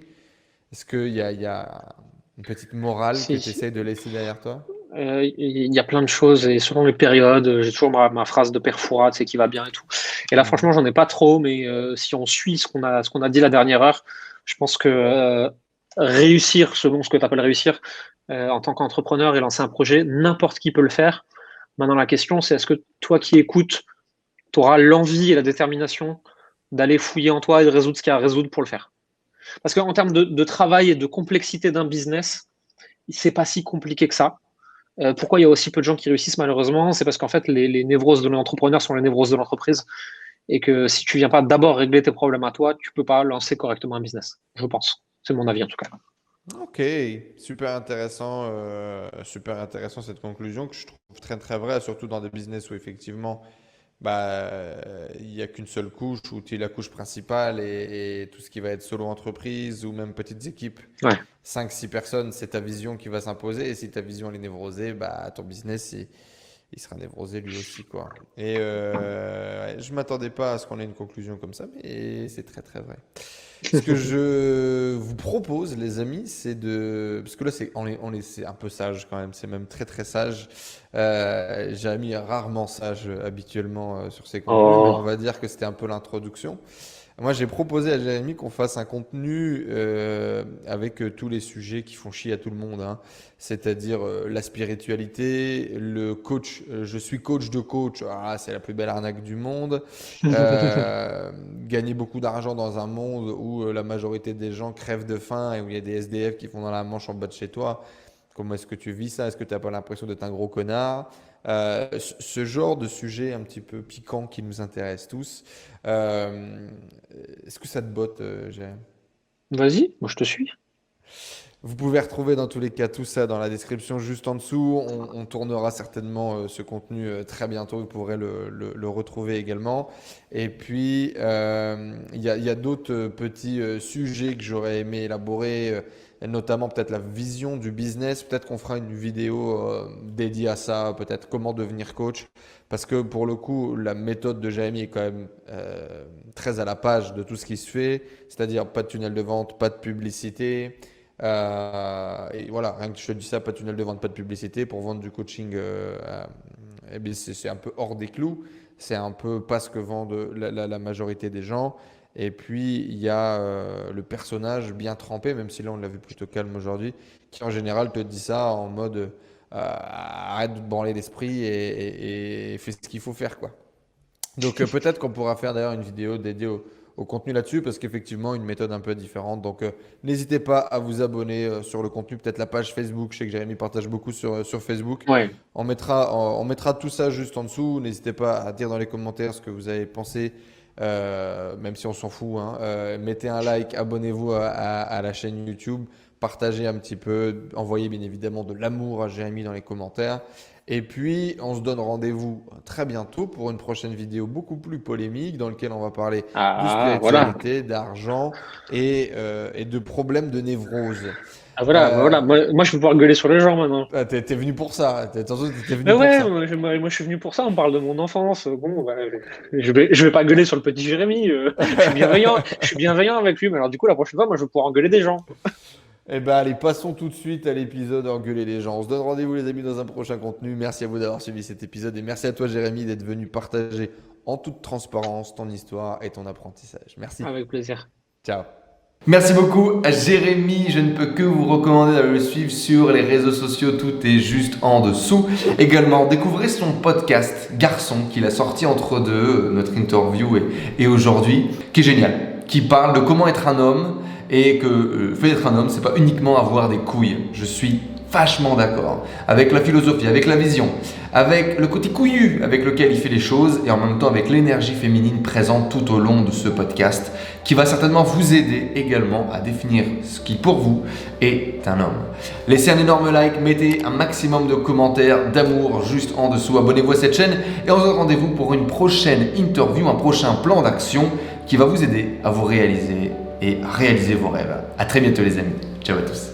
Est-ce qu'il y a une petite morale que Si, tu essaies de laisser derrière toi? il y a plein de choses et selon les périodes, j'ai toujours ma phrase de Père Fouras, tu sais, qui va bien et tout. Et là, Mhm. franchement, j'en ai pas trop, mais si on suit ce qu'on a dit la dernière heure, je pense que réussir, selon ce que tu appelles réussir, en tant qu'entrepreneur et lancer un projet, n'importe qui peut le faire. Maintenant, la question, c'est est-ce que toi qui écoutes, tu auras l'envie et la détermination d'aller fouiller en toi et de résoudre ce qu'il y a à résoudre pour le faire. Parce qu'en termes de travail et de complexité d'un business, c'est pas si compliqué que ça. Pourquoi il y a aussi peu de gens qui réussissent malheureusement? C'est parce qu'en fait, les névroses de l'entrepreneur sont les névroses de l'entreprise et que si tu viens pas d'abord régler tes problèmes à toi, tu peux pas lancer correctement un business. Je pense. C'est mon avis en tout cas. Ok, super intéressant cette conclusion que je trouve très très vraie, surtout dans des business où effectivement il n'y a qu'une seule couche, où tu es la couche principale et tout ce qui va être solo entreprise ou même petites équipes, Ouais. 5 6 personnes, c'est ta vision qui va s'imposer et si ta vision elle est névrosée, ton business il sera névrosé lui aussi quoi. Et ouais, je m'attendais pas à ce qu'on ait une conclusion comme ça, mais c'est très très vrai. Ce que je vous propose, les amis, c'est de... Parce que là, c'est un peu sage quand même, c'est même très très sage. Jérémy est rarement sage habituellement sur ses contenus, mais on Oh. va dire que c'était un peu l'introduction. Moi, j'ai proposé à Jérémy qu'on fasse un contenu avec tous les sujets qui font chier à tout le monde, hein. C'est-à-dire la spiritualité, le coach, je suis coach de coach, ah, c'est la plus belle arnaque du monde. Gagner beaucoup d'argent dans un monde où la majorité des gens crèvent de faim et où il y a des SDF qui font dans la manche en bas de chez toi. Comment est-ce que tu vis ça? Est-ce que tu n'as pas l'impression d'être un gros connard? Ce genre de sujet un petit peu piquant qui nous intéresse tous. Euh, Est-ce que ça te botte, Jérém? Vas-y, moi je te suis. Vous pouvez retrouver dans tous les cas tout ça dans la description juste en dessous. On tournera certainement ce contenu très bientôt. Vous pourrez le retrouver également. Et puis, il y a d'autres petits sujets que j'aurais aimé élaborer, notamment peut-être la vision du business. Peut-être qu'on fera une vidéo dédiée à ça, peut-être comment devenir coach. Parce que pour le coup, la méthode de Jérémy est quand même très à la page de tout ce qui se fait. C'est-à-dire pas de tunnel de vente, pas de publicité. Et voilà, rien que je te dis ça, pas de tunnel de vente, pas de publicité pour vendre du coaching. Eh bien, c'est un peu hors des clous. C'est un peu pas ce que vendent la majorité des gens. Et puis, il y a le personnage bien trempé, même si là, on l'a vu plutôt calme aujourd'hui, qui en général te dit ça en mode arrête de te branler l'esprit et fais ce qu'il faut faire, quoi. Donc peut-être qu'on pourra faire d'ailleurs une vidéo dédiée au contenu là-dessus parce qu'effectivement une méthode un peu différente. Donc n'hésitez pas à vous abonner sur le contenu, peut-être la page Facebook. Je sais que Jérémy partage beaucoup sur Facebook. Ouais. On mettra tout ça juste en dessous. N'hésitez pas à dire dans les commentaires ce que vous avez pensé, même si on s'en fout, hein. Mettez un like, abonnez-vous à la chaîne YouTube, partagez un petit peu, envoyez bien évidemment de l'amour à Jérémy dans les commentaires. Et puis, on se donne rendez-vous très bientôt pour une prochaine vidéo beaucoup plus polémique dans laquelle on va parler de Ah, voilà. spiritualité, d'argent et de problèmes de névrose. Ah, voilà, Euh, voilà. Moi, je vais pouvoir gueuler sur les gens maintenant. t'es venu pour ça. Attention, t'es Mais venu pour ouais, ça. moi, je suis venu pour ça. On parle de mon enfance. Bon, bah, je vais pas gueuler sur le petit Jérémy. Je suis bienveillant avec lui. Mais alors, du coup, la prochaine fois, moi, je vais pouvoir engueuler des gens. Eh ben, allez, passons tout de suite à l'épisode Engueuler les gens. On se donne rendez-vous, les amis, dans un prochain contenu. Merci à vous d'avoir suivi cet épisode et merci à toi, Jérémy, d'être venu partager en toute transparence ton histoire et ton apprentissage. Merci. Avec plaisir. Ciao. Merci beaucoup à Jérémy, je ne peux que vous recommander d'aller le suivre sur les réseaux sociaux, tout est juste en dessous. Également, découvrez son podcast Garçon qu'il a sorti entre deux, notre interview et aujourd'hui, qui est génial, qui parle de comment être un homme et que le fait d'être un homme, c'est pas uniquement avoir des couilles. Je suis vachement d'accord avec la philosophie, avec la vision, avec le côté couillu avec lequel il fait les choses et en même temps avec l'énergie féminine présente tout au long de ce podcast qui va certainement vous aider également à définir ce qui pour vous est un homme. Laissez un énorme like, mettez un maximum de commentaires, d'amour juste en dessous, abonnez-vous à cette chaîne et on se donne rendez-vous pour une prochaine interview, un prochain plan d'action qui va vous aider à vous réaliser et réalisez vos rêves. À très bientôt les amis. Ciao à tous.